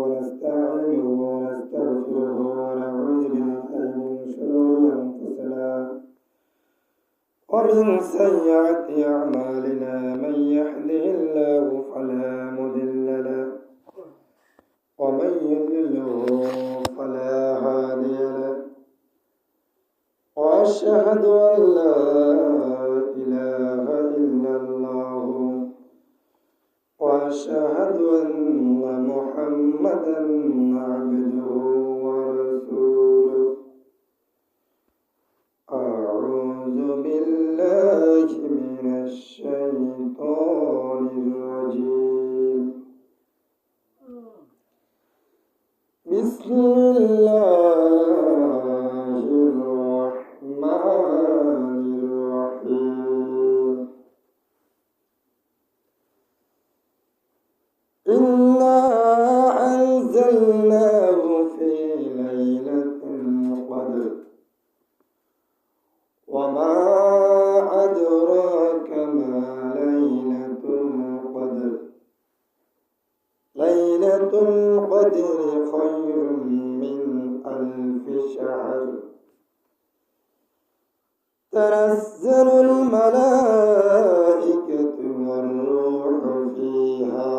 ونستعينه ونستغفره ونعوذ بالله من شرور أنفسنا ومن سيئات أعمالنا من يهده الله فلا مضل له ومن يضلله فلا هادي له وأشهد أن لا إله إلا الله وأشهد أن محمدا عبده ورسوله أعوذ بالله من الشيطان الرجيم بسم الله الرحمن الرحيم إنا أنزلناه في ليلة القدر وما أدراك ما ليلة القدر ليلة القدر خير من ألف شهر تنزل الملائكة والروح فيها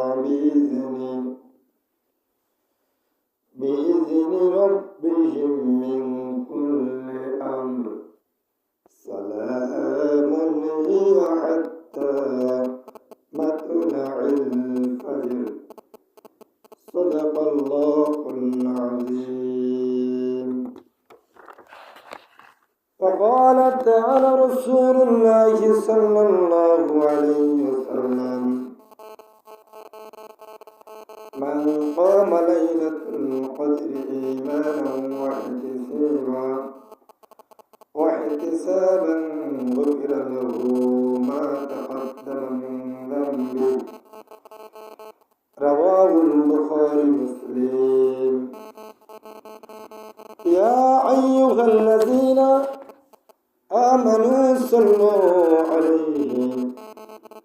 بإذن ربهم من كل أمر سلام هي حتى مطلع الفجر صدق الله العظيم. وقال تعالى رسول الله صلى الله عليه وسلم من قام ليلة القدر إيمانا واحتسابا غفر له ما تقدم من ذنبه رواه البخاري مسلم. يا أيها الذين آمنوا صلوا عليه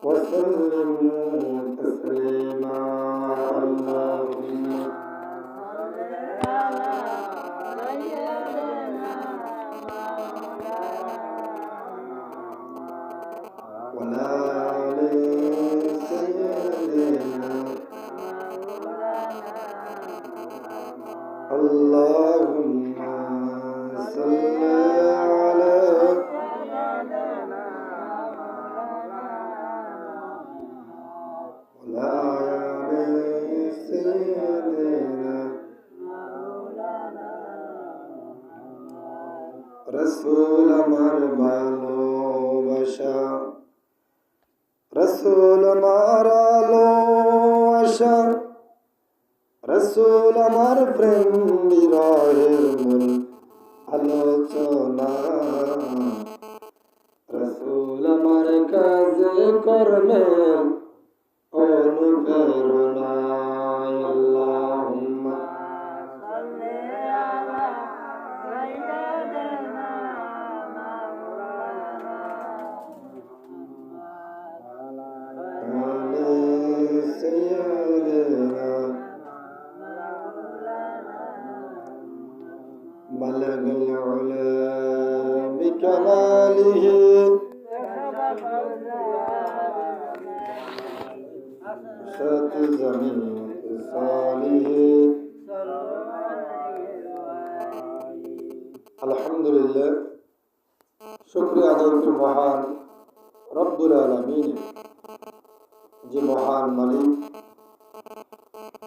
وسلموا تسليما. اللهم ولا سيدنا اللهم صل على ولا سيدنا رسول ভালোবাসা রসুল আমার ভালোবাসা রসুল আমার প্রেম বিরহের মূল আলোচনা রসুল আমার কাজে কর্মের অনুপ্রেরণা। আল্লাহুম্মা সাল্লি আলা সাইয়্যিদিনা بلغ العلا بكماله شات زمين اتصاله আলহামদুলিল্লাহ শুকরিয়া আদায় করি মহান রব্বুল আলামিন যে মহান মালিক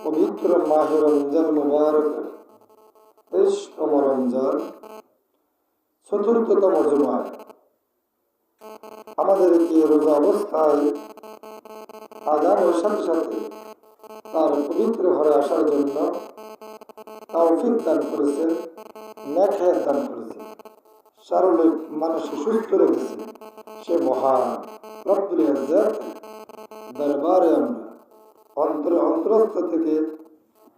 পবিত্র মাহে রমজান মুবারক 23তম রমজান চতুর্থতম জুমায় আমাদেরকে রোজা অবস্থায় আযানের সাথে সাথে তার পবিত্র ঘরে আসার জন্য তৌফিক দান করেছেন, নেক হায়াত দান করেছেন, শারীরিক মানসিক সুস্থ রেখেছেন। সে মহান রব্বুল ইজ্জত দরবারে আমরা অন্তরস্থ থেকে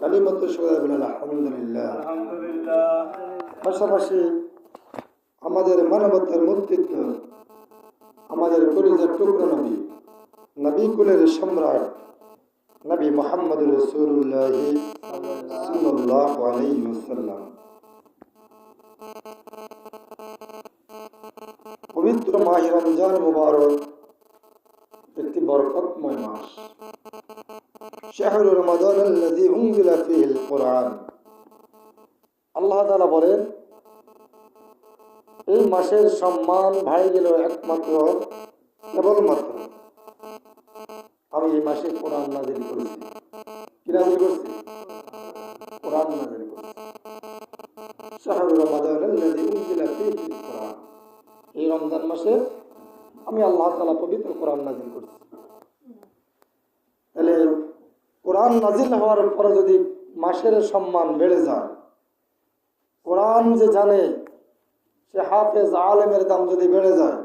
কালিমাতু শুকরিয়া বলেন আলহামদুলিল্লাহ। পাশাপাশি আমাদের মানবতার মূর্তিত্ব আমাদের কলিজার টুকরো নবী কুলের সম্রাট নবী মুহাম্মদ রাসূলুল্লাহ সাল্লাল্লাহু আলাইহি ওয়াসাল্লাম। পবিত্র মাহে রমজান মুবারক একটি বরকতময় মাস। শাহরু রমাদান আল্লাযী উনজিলা ফীহিল কুরআন। আল্লাহ তাআলা বলেন, এই মাসের সম্মান ভাই গেল একমাত্র কেবলমাত্র আমি এই মাসে কোরআন নাযিল করেছি। কি নাযিল করেছি? কোরআন নাযিল করেছি। শাহরু রমাদান আল্লাযী উনজিলা ফীহিল কুরআন। এই রমজান মাসে আমি আল্লাহ তাআলা পবিত্র কোরআন নাযিল করেছি। তাহলে কোরআন নাযিল হওয়ার পরে যদি মাসের সম্মান বেড়ে যায়, কোরআন যে জানে সে হাফেজ আলেমের দাম যদি বেড়ে যায়,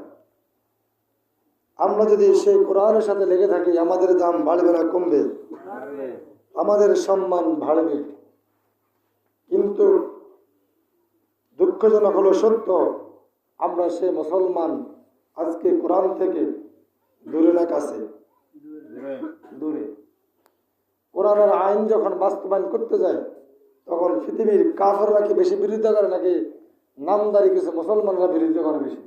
আমরা যদি সেই কোরআনের সাথে লেগে থাকি, আমাদের দাম বাড়বে না কমবে? আমাদের সম্মান বাড়বে। কিন্তু দুঃখজনক হলো সত্য, আমরা সে মুসলমান আজকে কোরআন থেকে দূরে না কাছে? দূরে। কোরআনের আইন যখন বাস্তবায়ন করতে যায়, তখন পৃথিবীর কাফেররা কি বেশি বিরোধিতা করে নাকি নামদারি কিছু মুসলমানরা বিরোধিতা করে বেশি?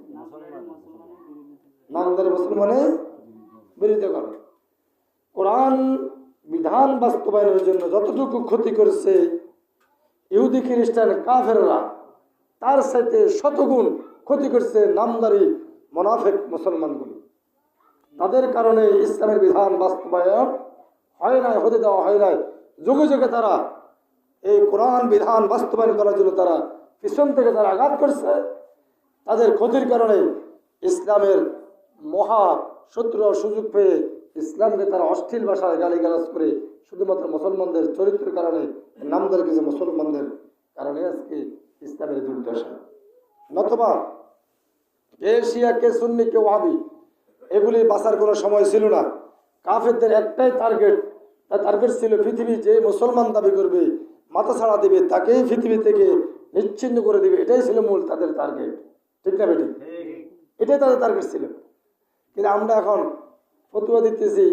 নামদারি মুসলমানে বিরোধিতা করে। কোরআন বিধান বাস্তবায়নের জন্য যতটুকু ক্ষতি করেছে ইহুদি খ্রিস্টান কাফেররা, তার সাথে শতগুণ ক্ষতি করছে নামদারি মুনাফিক মুসলমানগুলি। তাদের কারণে ইসলামের বিধান বাস্তবায়ন হয় নাই, হতে দেওয়া হয় নাই। যুগে যুগে তারা এই কোরআন বিধান বাস্তবায়ন করার জন্য তারা পিছন থেকে তারা আঘাত করছে। তাদের ক্ষতির কারণে ইসলামের মহা শত্রুর সুযোগ পেয়ে ইসলামকে তারা অশ্লীল ভাষায় গালিগালাজ করে শুধুমাত্র মুসলমানদের চরিত্রের কারণে, নামদার কিছু মুসলমানদের কারণে আজকে ইসলামের দুর্দশা। নতুবা কে শিয়া, কে সুন্নি, কে ওয়াহাবি, এগুলি বাঁচার কোনো সময় ছিল না। কাফেরদের একটাই টার্গেট, তার টার্গেট ছিল পৃথিবী যে মুসলমান দাবি করবে, মাথা ছাড়া দিবে, তাকেই পৃথিবী থেকে নিচ্ছিন্ন করে দিবে। এটাই ছিল মূল তাদের টার্গেট। ঠিক না বেটি? এটাই তাদের টার্গেট ছিল। কিন্তু আমরা এখন ফতুয়া দিতেছি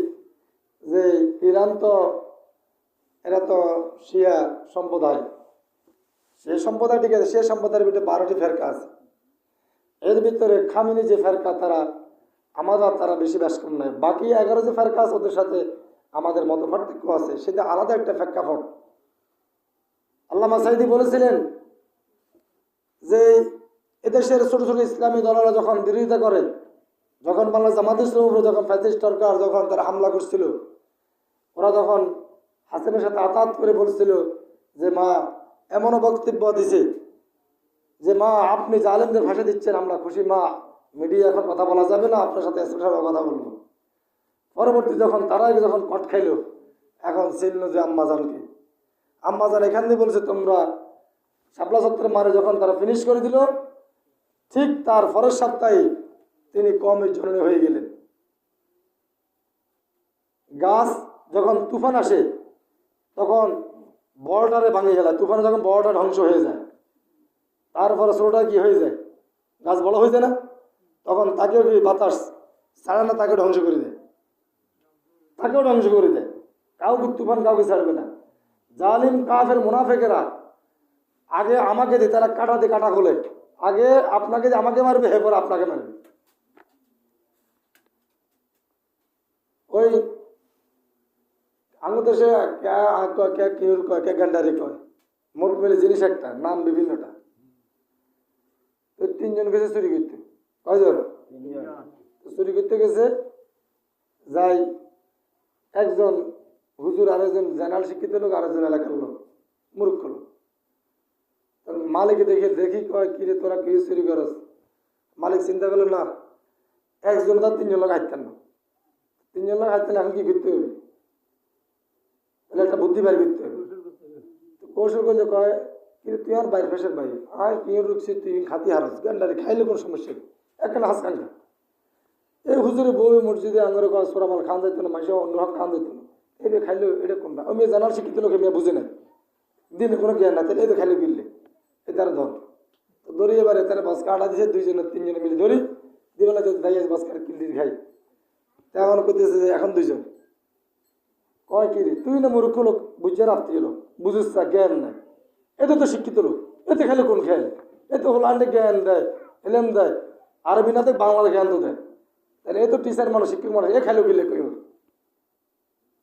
যে ইরান তো এরা তো শিয়া সম্প্রদায়, সে সম্প্রদায় ঠিক আছে, সে সম্প্রদায়ের ভিতরে 12টি ফেরকা আছে। এর ভিতরে খামিনি যে ফেরকা, তারা আমাদের তারা বেশি ব্যাস কম নয়। বাকি 11 যে ফেরকা আছে ওদের সাথে আমাদের মত পার্থক্য আছে, সেটা আলাদা একটা প্রেক্ষাপট। আল্লামা সাঈদী বলেছিলেন যে এদেশের ছোট ছোট ইসলামী দলেরা যখন বিরোধিতা করে, যখন বাংলাদেশ জামাত ইসলামের উপরে যখন ফ্যাসিস্ট সরকার যখন তারা হামলা করছিল, ওরা যখন হাসিনের সাথে আতাত করে বলছিল যে মা, এমনও বক্তব্য দিছে যে মা আপনি জালেমদের ভাষা দিচ্ছেন, আমরা খুশি মা, মিডিয়া এখন কথা বলা যাবে না, আপনার সাথে স্পেশাল কথা বলবো। পরবর্তী যখন তারাই যখন কট খাইল, এখন ছিল যে আম্মাজানকে, আম্মাজান এখান দিয়ে বলছে তোমরা শাপলা চত্বরে মারে, যখন তারা ফিনিশ করে দিল, ঠিক তার পরের সপ্তাহে তিনি কওমের জননী হয়ে গেলেন। গাছ যখন তুফান আসে তখন বড়টারে ভাঙে গেল, তুফানে যখন বড়টা ধ্বংস হয়ে যায়, তারপরে ছোটটা কি হয়ে যায়? গাছ বড় হয়ে যায় না? তখন তাকেও কি বাতাস ছাড়ে না, তাকে ধ্বংস করে দেয়, তাকেও ধ্বংস করে দেয়। কাউকে তুফান কাউকে ছাড়বে না। জালিম কাফের মুনাফিকেরা আগে আমাকে দিয়ে, তারা কাটা দিয়ে কাটা খোলে, আগে আপনাকে দিয়ে আমাকে মারবে, হে পরে আপনাকে মারবে। ওই আঙ্গুর দেশে গান্ডারি কয়, মোট মিলে জিনিস একটা, নাম বিভিন্নটা। তো 3 জন গেছে চুরি করতে। কয়জন? চুরি করতে গেছে, যাই একজন হুজুর, আরেকজন জেনারেল শিক্ষিত লোক, আরেকজন এলাকার লোক, মূর্খ লোক। মালিকে দেখি কয় কিরে তোরা কি চুরি করস? মালিক চিন্তা করলো না, একজন তার 3 জন লোক হাঁটতেন না, 3 জন লোক হাঁটতেন, এখন কি করতে হবে? তাহলে একটা বুদ্ধি বাইর করতে হবে। কৌশল করলে কয় কিন্তু তুই আর বাইর ফেসের বাইরে আয়, তুই রুকছি, তুই খাতি হারাস, গান্ডারি খাইলে কোনো সমস্যা নেই, একটা হাস কাঙ্গা। এই হুজুরে বউ মসজিদে আঙরে কয় সোরামাল খান যাইতো না, মাসে অন্য হক খান যাইতো না, এই খাইলে এটা কোনটা? ওই মেয়ে জানার শিক্ষিত লোকে মেয়ে বুঝে নেয়, দিনে কোনো জ্ঞান না, তাহলে এই খাইলে গিললে এই তারা ধর ধরি। এবারে তারা বাস কাটা দিছে, 2 জনে 3 জনে মিলে ধরি দিবেলা, যদি দাইয়াস বাস কাটা কিল দিয়ে খাই। এখন করতেছে যে এখন 2 জন, কয় কি রে তুই না মূর্খ লোক বুঝে রাখতে এলো বুঝিস না জ্ঞান নাই এতে তো শিক্ষিত লোক এতে খেলে কোন খেল এতে হোলান্ডে জ্ঞান দেয় এলেম দেয় আরবি না দেয় বাংলা জ্ঞান তো দেয় তাহলে এ তো টিচার মানুষ শিক্ষক মানুষ এ খেলো গেলে কই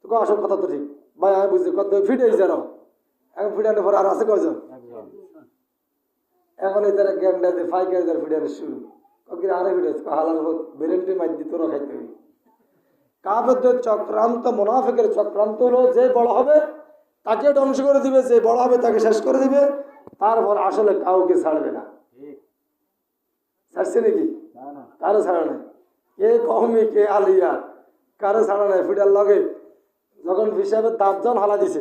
তো আসল কথা তো ঠিক ভাই আমি বুঝছি কত ফিটে যাও এখন ফিটানোর পর আর আছে কয়জন এখন এই তারা জ্ঞান দেয় ফাইকার ফিটানো শুরু ওকে আরে ফিটেছে হালাল বেরেন্টি মাইর দিতে ওরা খাইতে হবে কাফেরদের চক্রান্ত মুনাফিকের চক্রান্ত হলো যে বড় হবে তাকে ধ্বংস করে দিবে যে বড় হবে তাকে শেষ করে দিবে তারপর আসলে কাউকে ছাড়বে না ছাড়ছে নাকি কারো ছাড়া নাই কে কহমি কে আলিয়া কারো ছাড়া নাই ফিটার লগে যখন হিসাবের দাম জন হালা দিছে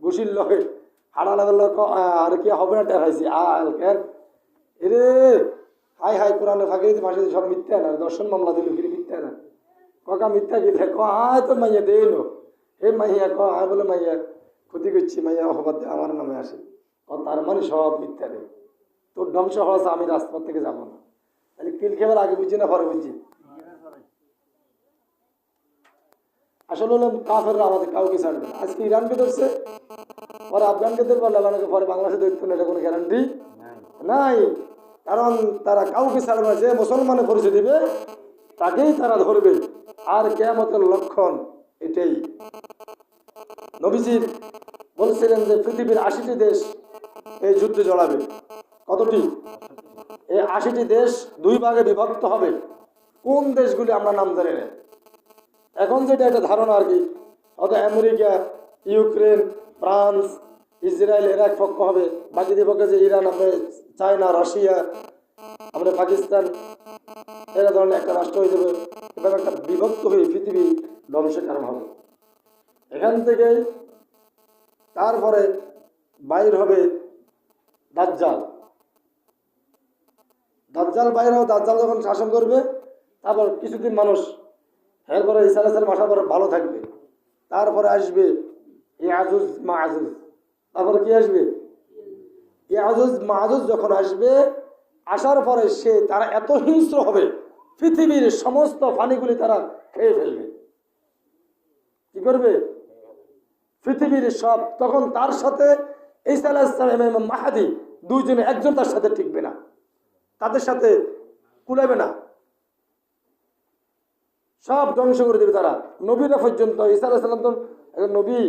ঘুষির লগে হাড়া লাগল আর কি হবে না টেরাইছি কেন এরে হাই হাই কোরআনে ফাঁকি ফাঁসি সব মিথ্যা না দর্শন মামলা দিল ফিরে মিথ্যা না ককা মিথ্যা গেলে আয় তো মাইয়া দেই নো হে মাইয়া আয় বলে মাইয়া ক্ষতি করছি মাইয়া অপবাদ আমার নামে আসে তার মানে সব মিথ্যা রে তোর ধ্বংস হওয়া আমি রাস্তার থেকে যাবো না তাহলে কিল খেবার আগে বুঝছি না পরে বুঝছি আসলে হলো কাফেররা আমাদের কাউকে ছাড়বে না আজকে ইরানকে ধরছে পরে আফগানকে ধরবে লেবানকে পরে বাংলাদেশে ধরতে না এটা কোনো গ্যারান্টি নাই কারণ তারা কাউকে ছাড়বে না যে মুসলমানের পরিচয় দিবে তাকেই তারা ধরবে আর কিয়ামতের লক্ষণ এটাই নবীজি বলছিলেন যে পৃথিবীর 80টি দেশ এই যুদ্ধে জড়াবে কতটি এই 80টি দেশ দুই ভাগে বিভক্ত হবে কোন দেশগুলি আমরা নাম জানি না এখন যেটা একটা ধারণা আর কি হয়তো আমেরিকা ইউক্রেন ফ্রান্স ইসরায়েল এরা এক পক্ষ হবে বাকি দুই পক্ষে যে ইরান আমরা চায়না রাশিয়া আমরা পাকিস্তান এরা ধরনের একটা রাষ্ট্র হয়ে যাবে এভাবে একটা বিভক্ত হয়ে পৃথিবী ধ্বংসের কারণ হবে এখান থেকে তারপরে বাইর হবে দাজ্জাল দাজ্জাল বাইর হবে দাজ্জাল যখন শাসন করবে তারপর কিছুদিন মানুষ এরপরে ঈসা আলাইহিস সালাম আসার পরে ভালো থাকবে তারপরে আসবে ইয়াজুজ মাজুজ তারপরে কি আসবে ইয়াজুজ মাজুজ যখন আসবে আসার পরে তারা এত হিংস্র হবে পৃথিবীর সমস্ত পানিগুলি তারা খেয়ে ফেলবে কি করবে পৃথিবীর সব তখন তার সাথে ঈসা আলাইহিস সালাম এবং মাহদী দুইজনে একজন তার সাথে টিকবে না তাদের সাথে কুলাবে না সব ধ্বংস করে দেবে তারা নবীরা পর্যন্ত ঈসা আলাইহিস সালাম তো নবী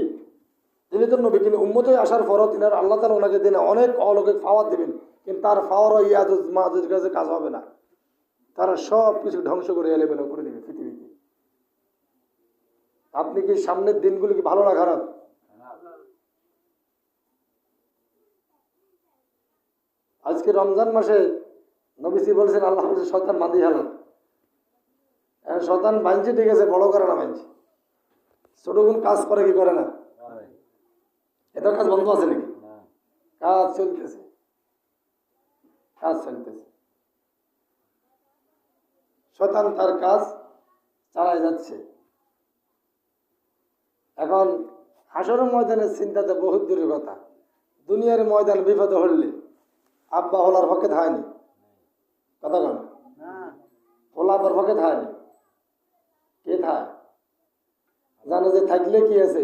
তিনি তো নবী কিন্তু উম্মতে আসার পরও তিনি আল্লাহ তাআলা ওনাকে দিনে অনেক অলৌকিক পাওয়ার দেবেন কিন্তু তার পাওয়ারও ইয়াজুজ মাজুজ কাছে কাজ হবে না তারা সব কিছু ধ্বংস করে এলেবেলে করে দেবে পৃথিবীকে আপনি কি সামনের দিনগুলি কি ভালো না খারাপ আজকে রমজান মাসে নবীজি বলছেন আল্লাহ বলছে শয়তান বাঁধি হালাত শয়তান বাঁধছে ঠিক আছে বড় করে না বাঁধছে ছোট কোন কাজ করে কি করে না এটা কাজ বন্ধ আছে নাকি কাজ চলতেছে শয়তান তার কাজ চালায় যাচ্ছে এখন হাসরের ময়দানের চিন্তাতে বহুত দূরের কথা দুনিয়ার ময়দান বিপদে হলে আব্বা হলার পক্ষে থায়নি কথা কন হোলা আব্বার পক্ষে থায়নি কে থায় জানে যে থাকলে কি আছে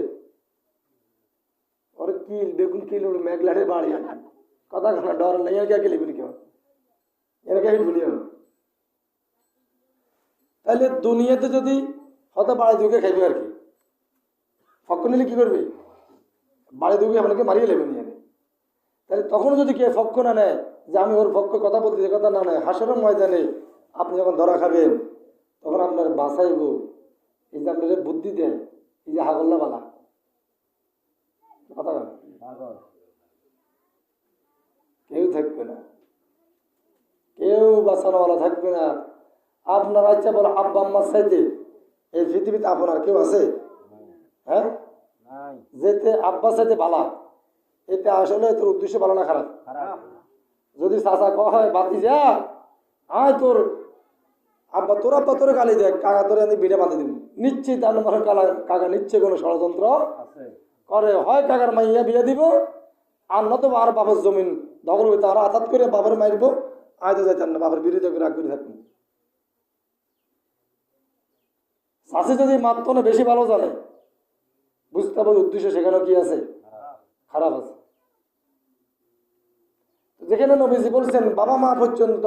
ওর কিল বেগুন কিল মেঘলাটে বাড়ি কথা কন ডর নেই কে কে লিখবি কেউ এর কে ভুলি তাহলে দুনিয়াতে যদি হয়তো বাড়ি দুকে খাইবে আর কি ফক্ক নিলে কি করবে বাড়ি দুকে আপনাকে মারিয়ে নেবে নিয়ে তাহলে তখন যদি কে ফক্ক না নেয় যে আমি ওর পক্ষে কথা বলতে যে কথা না নেয় হাসরের ময়দানে আপনি যখন ধরা খাবেন তখন আপনার বাঁচাইব এই যে আপনার বুদ্ধি দেন এই যে হাগল্লা বালা কথা কেউ থাকবে না কেউ বাঁচানোওয়ালা থাকবে না আপনার আচ্ছা বলো আব্বা আম্মার সাইতে এই পৃথিবীতে আপনার কেউ আছে হ্যাঁ যেতে আব্বার সাথে বালা এতে আসলে তোর উদ্দেশ্য ভালো না খারাপ যদি চাচা কয় বাতি যা আয় তোর আব্বা তোরে গালি দেয় কাকা তোরে আমি বিড়ে বাঁধি দিব নিশ্চিত আমার কাকা নিচ্ছে কোনো ষড়যন্ত্র করে হয় কাকার মাইয়া বিয়ে দিব আর নতুবা আর বাবার জমিন দখল হইতে আর হঠাৎ করে বাবার মারব আয় তো যাইতেন না বাবার বিরোধী করে রাগ করে থাকবেন চাষি যদি মাত্র বেশি ভালো জানে বুঝতে হবে উদ্দেশ্য সেখানে কি আছে, খারাপ আছে। যেখানে নবীজি বলছেন বাবা মা পর্যন্ত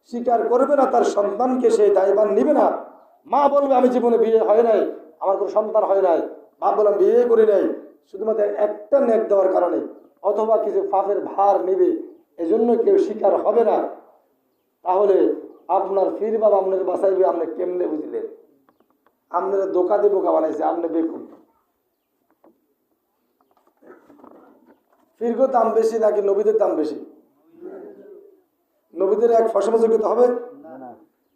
স্বীকার করবে না তার সন্তানকে, সে দায়ভার নিবে না। মা বলবে আমি জীবনে বিয়ে হয় নাই, আমার কোনো সন্তান হয় নাই, বাপ বললাম বিয়ে করি নাই, শুধুমাত্র একটা নেক দেওয়ার কারণে, অথবা কিছু পাপের ভার নিবে এজন্য কেউ স্বীকার হবে না, তাহলে আপনার ফির বাবা আপনার বাসাইবে, আপনি কেমনে বুঝলেন? আপনার দোকা দিয়ে বোকা বানাইছে, আপনি বেকুন। ফিরগো দাম বেশি নাকি নবীদের দাম বেশি? নবীদের এক ফসল যোগ্যতা হবে।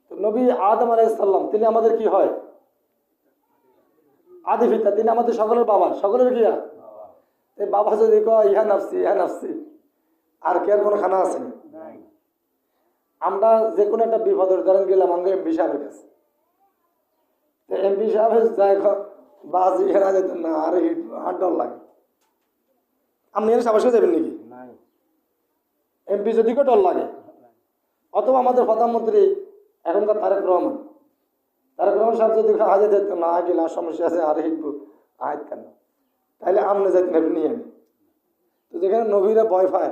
তো নবী আদম আলাইহিস সালাম তিনি আমাদের কি হয়? আদি পিতা, তিনি আমাদের সকলের বাবা, সকলের কি বাবা। যদি কয় ইহা নাফসি ইহা নাফসি, আর কে আর কোনো খানা আসেনি। আমরা যে কোনো একটা বিপদের ধরেন গেলাম আমরা এমপি সাহেবের কাছে, এমপি সাহেব যাই বাস এখানে যেত না, আর ডর লাগে। আপনি এখানে সাবাসে যাবেন নাকি? এমপি যদি কেউ ডর লাগে, অথবা আমাদের প্রধানমন্ত্রী এখনকার তারেক রহমান সাহেব যদি হাজে যেত না গেলে সমস্যা আছে, আর হিটবো আয় কেন, তাহলে আপনি যাইতে পারবেন নিয়ে আমি। তো যেখানে নবীরা ভয় পায়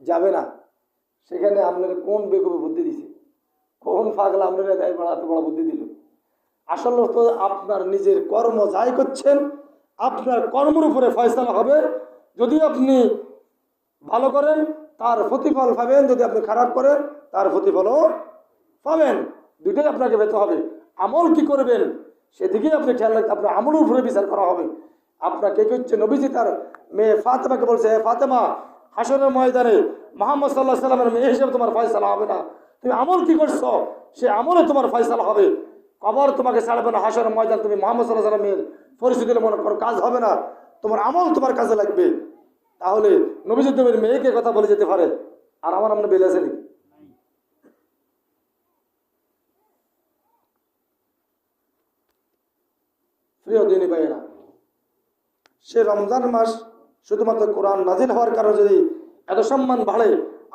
যাবে না, সেখানে আপনার কোন বেকুবে বুদ্ধি দিছে, কোন পাগলা আপনারা এত বড় বুদ্ধি দিল? আসলে তো আপনার নিজের কর্ম যাই করছেন, আপনার কর্মের উপরে ফয়সালা হবে। যদি আপনি ভালো করেন তার প্রতিফল পাবেন, যদি আপনি খারাপ করেন তার প্রতিফলও পাবেন, দুটোই আপনাকে পেতে হবে। আমল কি করবেন সেদিকে আপনি খেয়াল রাখতে, আপনার আমলের উপরে বিচার করা হবে। আপনাকে কি হচ্ছে, নবীজি তার মেয়ে ফাতেমাকে বলছে, হে ফাতেমা, হাসরের ময়দানে মুহাম্মদ সাল্লাল্লাহু আলাইহি সাল্লামের মেয়ে হিসেবে তোমার ফয়সালা হবে না, তুমি আমল কি করছো সে আমলে তোমার ফয়সালা হবে। কবর তোমাকে ছাড়বে না, হাসরের ময়দান তুমি মুহাম্মদ সাল্লাল্লাহু আলাইহি সাল্লামের পরিচিত মনে করো কাজ হবে না, তোমার আমল তোমার কাজে লাগবে। তাহলে নবীজি তোমার মেয়েকে কথা বলে যেতে পারে, আর আমার আমরা বেলে আছে নাকি? প্রিয় দিনী ভাইয়েরা, সে রমজান মাস শুধুমাত্র কোরআন নাজিল হওয়ার কারণে যদি এত সম্মান বাড়ে,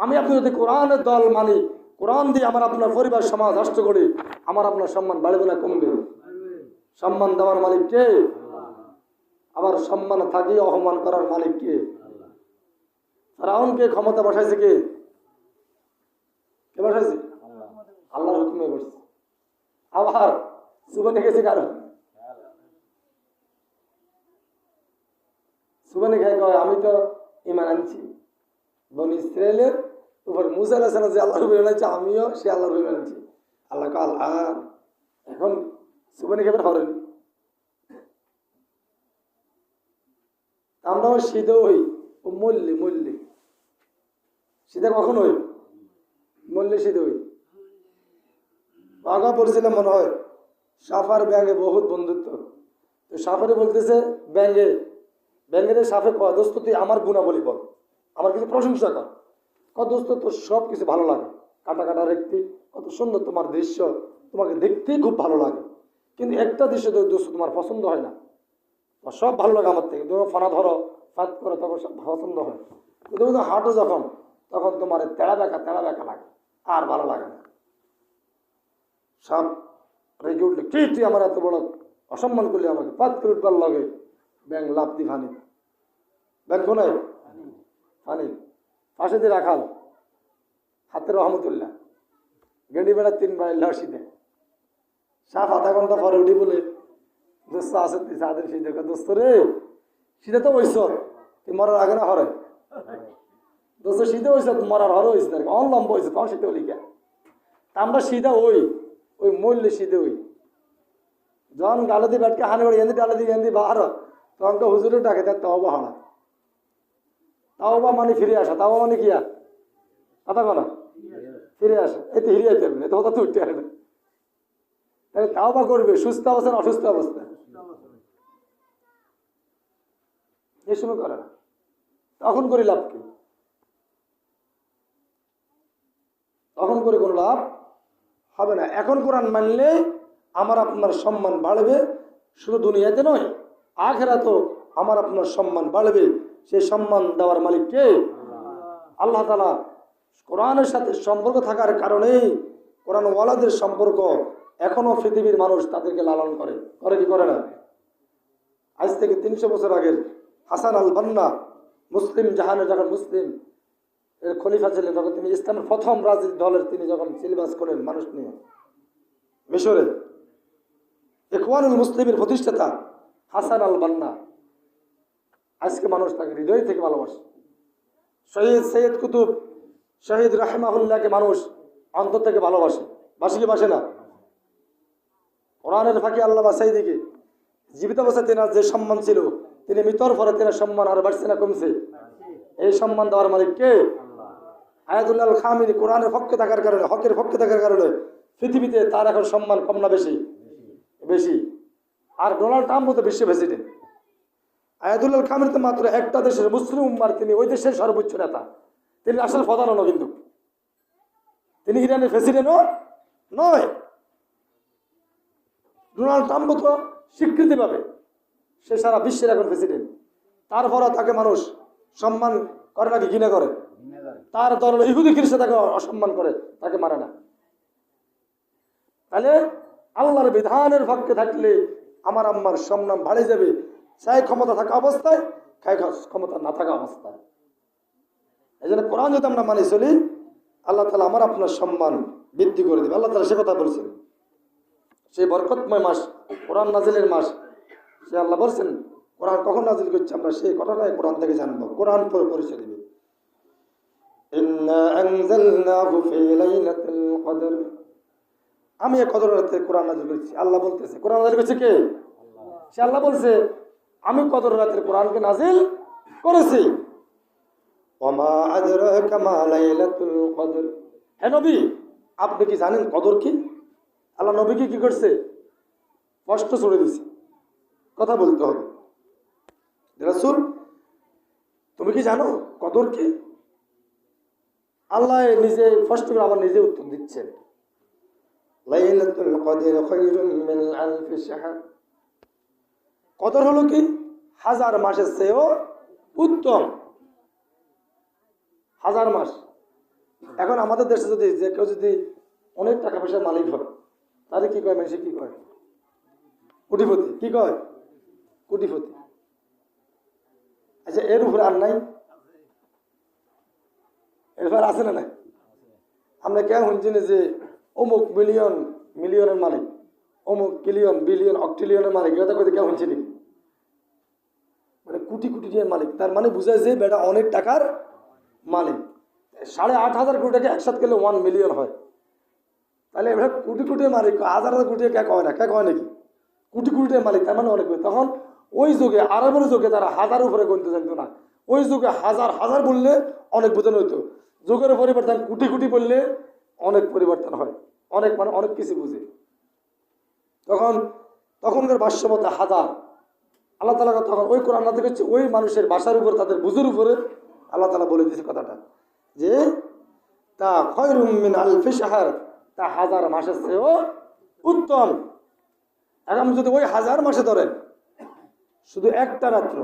আমি আপনি যদি কোরআনের দল মানি, কোরআন দিয়ে আমার আপনার পরিবার সমাজ রাষ্ট্র করি, আমার আপনার সম্মান বাড়বে না কমবে? সম্মান দেওয়ার মালিক কে? আবার সম্মান থাকিয়ে অপমান করার মালিক কে? ফেরাউনকে ক্ষমতা বসাইছে কে? কে বসাইছে? আল্লাহর হুকুমে বসছে। আবার সুবনে গেছে কারো, সুবনে খাই কয় আমি তো ইমান আনছি বনি ইসরায়েলের উপর। মুসা আলাইহিস সালাম যে আল্লাহর উপর আনছে, আমিও সে আল্লাহর উপর আনছি। আল্লাহ কাল আর এখন সুবনে খেয়ে হরেন। আমরাও শীত হই ও মল্লে মল্লে, শীতে কখন হই? মল্লে শীত হই। আগা পড়ছিলাম মনে হয় সাফার ব্যাঙে বহুত বন্ধুত্ব। তো সাফারে বলতেছে ব্যাঙের সাফে কয়, দোস্ত তুই আমার গুণাবলী বল, আমার কিছু প্রশংসা কর। কত দোস্ত তোর সব কিছু ভালো লাগে, কাটা কাটা দেখতে কত সুন্দর, তোমার দৃশ্য তোমাকে দেখতেই খুব ভালো লাগে, কিন্তু একটা দৃশ্য দোস্ত তোমার পছন্দ হয় না। সব ভালো লাগে আমার থেকে, তুমি ফানা ধরো ফাঁদ করো তখন সব পছন্দ হয়, কিন্তু হাঁটো যখন তখন তোমার তেড়া বেঁকা লাগে, আর ভালো লাগে না। সব রেগে উঠলে কি তুই আমার এত বড় অসম্মান করলি, আমাকে পাত করে উঠবার লাগে। ব্যাং লাভ দি ফানি, ব্যাং কোনায় ফানি পাশে দিয়ে রাখাল হাতে রহমতুল্লাহ গেঁড়ি বেড়া 3 বার শীতে সাপ আধা ঘন্টা পরে উঠি বলে, দোস্ত আছে তুই সাদের শীতে, দোস্ত রে শীতে তো বইস তুই মরার আগে না হরে, দোস্ত শীতে হয়েছে মরার হরে হয়েছে না, অন লম্বা হয়েছে তখন শীতে হলি কে? আমরা শীতে ওই মূল্যে শীতে যখন গালে দিয়ে ব্যাটকে হানি পড়ে এনে ডালে দিয়ে এনে বাহার, তখন তো হুজুরে ডাকে তার তাওবা হারা। তাওবা মানে ফিরে আসা, তাওবা মানে কি কথা কনা ফিরে আসা, এতে হিরিয়ে ফেলবে, এত কথা তো উঠতে আসে না। তাহলে তাওবা করবে সুস্থ অবস্থা না অসুস্থ অবস্থা? এই সময় করে না, তখন করে লাভ কি? তখন করে কোনো লাভ হবে না। এখন কোরআন মানলে আমার আপনার সম্মান বাড়বে, শুধু দুনিয়াতে নয় আখিরাতেও আমার আপনার সম্মান বাড়বে। সেই সম্মান দেওয়ার মালিক কে? আল্লাহ তাআলা। কোরআনের সাথে সম্পর্ক থাকার কারণেই কোরআনওয়ালাদের সম্পর্ক এখনো পৃথিবীর মানুষ তাদেরকে লালন করে কি করে না? আজ থেকে 300 বছর আগের হাসান আল বান্না মুসলিম জাহানের যখন মুসলিম এর খলিফা ছিলেন, তখন তিনি ইসলামের প্রথম রাজনীতি দলের তিনি যখন সিলেবাস করেন মানুষ নিয়ে মিশরে, ইখওয়ানুল মুসলিমের প্রতিষ্ঠাতা হাসান আল বান্না, আজকে মানুষ তাকে হৃদয় থেকে ভালোবাসে। শহীদ সৈয়দ কুতুব শহীদ রাহিমাহুল্লাহকে মানুষ অন্তর থেকে ভালোবাসে, বাসে কি বাসে না? কোরআনের ফাঁকি আল্লাহ বাসাই দিকে জীবিত অবস্থায় তেনার যে সম্মান ছিল, তিনি মৃত্যুর পরে তেনার সম্মান আর বাড়ছে না কমছে? এই সম্মান দেওয়ার মালিক কে? আয়াতুল্লাহ আল খামিনি কোরআনের পক্ষে থাকার কারণে, হকের পক্ষে থাকার কারণে পৃথিবীতে তার এখন সম্মান কম না বেশি? বেশি। আর ডোনাল্ড ট্রাম্প তো বিশ্ব প্রেসিডেন্ট। আয়াতুল্লাহ আল খামিনি তো মাত্র একটা দেশের মুসলিম উম্মার, তিনি ওই দেশের সর্বোচ্চ নেতা, তিনি আসলে প্রধানও কিন্তু তিনি ইরানের প্রেসিডেন্টও নয়। ডোনাল্ড ট্রাম্প তো স্বীকৃতি পাবে, সে সারা বিশ্বের এখন প্রেসিডেন্ট, তারপরও তাকে মানুষ সম্মান করে নাকি ঘৃণা করে? তার দল ইহুদি খ্রিস্টান তাকে অসম্মান করে, তাকে মানে না। তাহলে আল্লাহর বিধানের পক্ষে থাকলে আমার আম্মার সম্মান বাড়ে যাবে, চাই ক্ষমতা থাকা অবস্থায়, খাই ক্ষমতা না থাকা অবস্থায়। এই জন্য কোরআন যদি আমরা মানি চলি, আল্লাহ তাআলা আমার আপনার সম্মান বৃদ্ধি করে দেবে। আল্লাহ তাআলা সে কথা বলছেন, সেই বরকতময় মাস, কোরআন নাজিলের মাস, সে আল্লাহ বলছেন কোরআন কখন নাজিল করছে আমরা সেই কথাটাই কোরআন থেকে জানবো। কোরআন পরিচয় দিবে, ইন্না আনজালনাহু ফি লাইলাতুল কদর, আমি এই কদর রাতে কোরআন নাজিল করেছি। আল্লাহ বলতেছে, কোরআন নাজিল করেছে কে? সে আল্লাহ বলছে আমি কদর রাতের কোরআনকে নাজিল করেছি। ওমা আদরাকা মা লাইলাতুল কদর, হে নবী আপনি কি জানেন কদর কি? আল্লাহ নবীকে কি করছে? কষ্ট ছড়ে দিছে, কথা বলতে হবে। রাসূল তুমি কি জানো কদর কি? আল্লাহ নিজে কষ্ট করে আবার নিজে উত্তর দিচ্ছেন, লাইলাতুল কদর খায়রুম মিন আলফি শাহর, কদর হলো কি? 1000 মাসের চেয়েও উত্তম। 1000 মাস। এখন আমাদের দেশে যদি যে কেউ যদি অনেক টাকা পয়সার মালিক হয়, তাহলে কি কয়? মানুষে কি কয়? কোটিপতি। কি কয়? কোটিপতি। আচ্ছা, এর উপরে আর নাই? এরপর আছে না নাই? আমরা কেন শুনছি না যে অমুক মিলিয়নের মালিক, অমুক কিলিয়ন বিলিয়ন অক্টিলিয়নের মালিক, এটা কথা কেউ শুনছি নাকি? মানে কোটি কোটি টাকার মালিক, তার মানে বুঝায় যে বেটা অনেক টাকার মালিক। 8,500 কোটি টাকা একসাথে গেলে 1 মিলিয়ন হয়। তাহলে এবার কোটি কোটি মালিক, 1000 কোটি কে কয় না? কে কয় নাকি? কোটি কোটি টাকার মালিক, তার মানে অনেক। তখন ওই যুগে, আরবের যুগে তারা 1000 উপরে গুনতে জানতো না। ওই যুগে হাজার হাজার বললে অনেক বোঝানো হইতো। যুগের পরিবর্তন, কোটি কোটি বললে অনেক পরিবর্তন হয়, অনেক মানে অনেক কিছু বুঝে। তখনকার ভাষ্যমতে 1000। আল্লাহ তাআলা তখন ওই কোরআন নাযিল করছে ওই মানুষের ভাষার উপর, তাদের বুঝের উপরে আল্লাহ তাআলা বলে দিয়েছে কথাটা, যে তা খায়রুম মিন আলফি শাহর, তা 1000 মাসের চেয়েও উত্তম। এখন যদি ওই 1000 মাসে ধরেন, শুধু একটা রাত্র,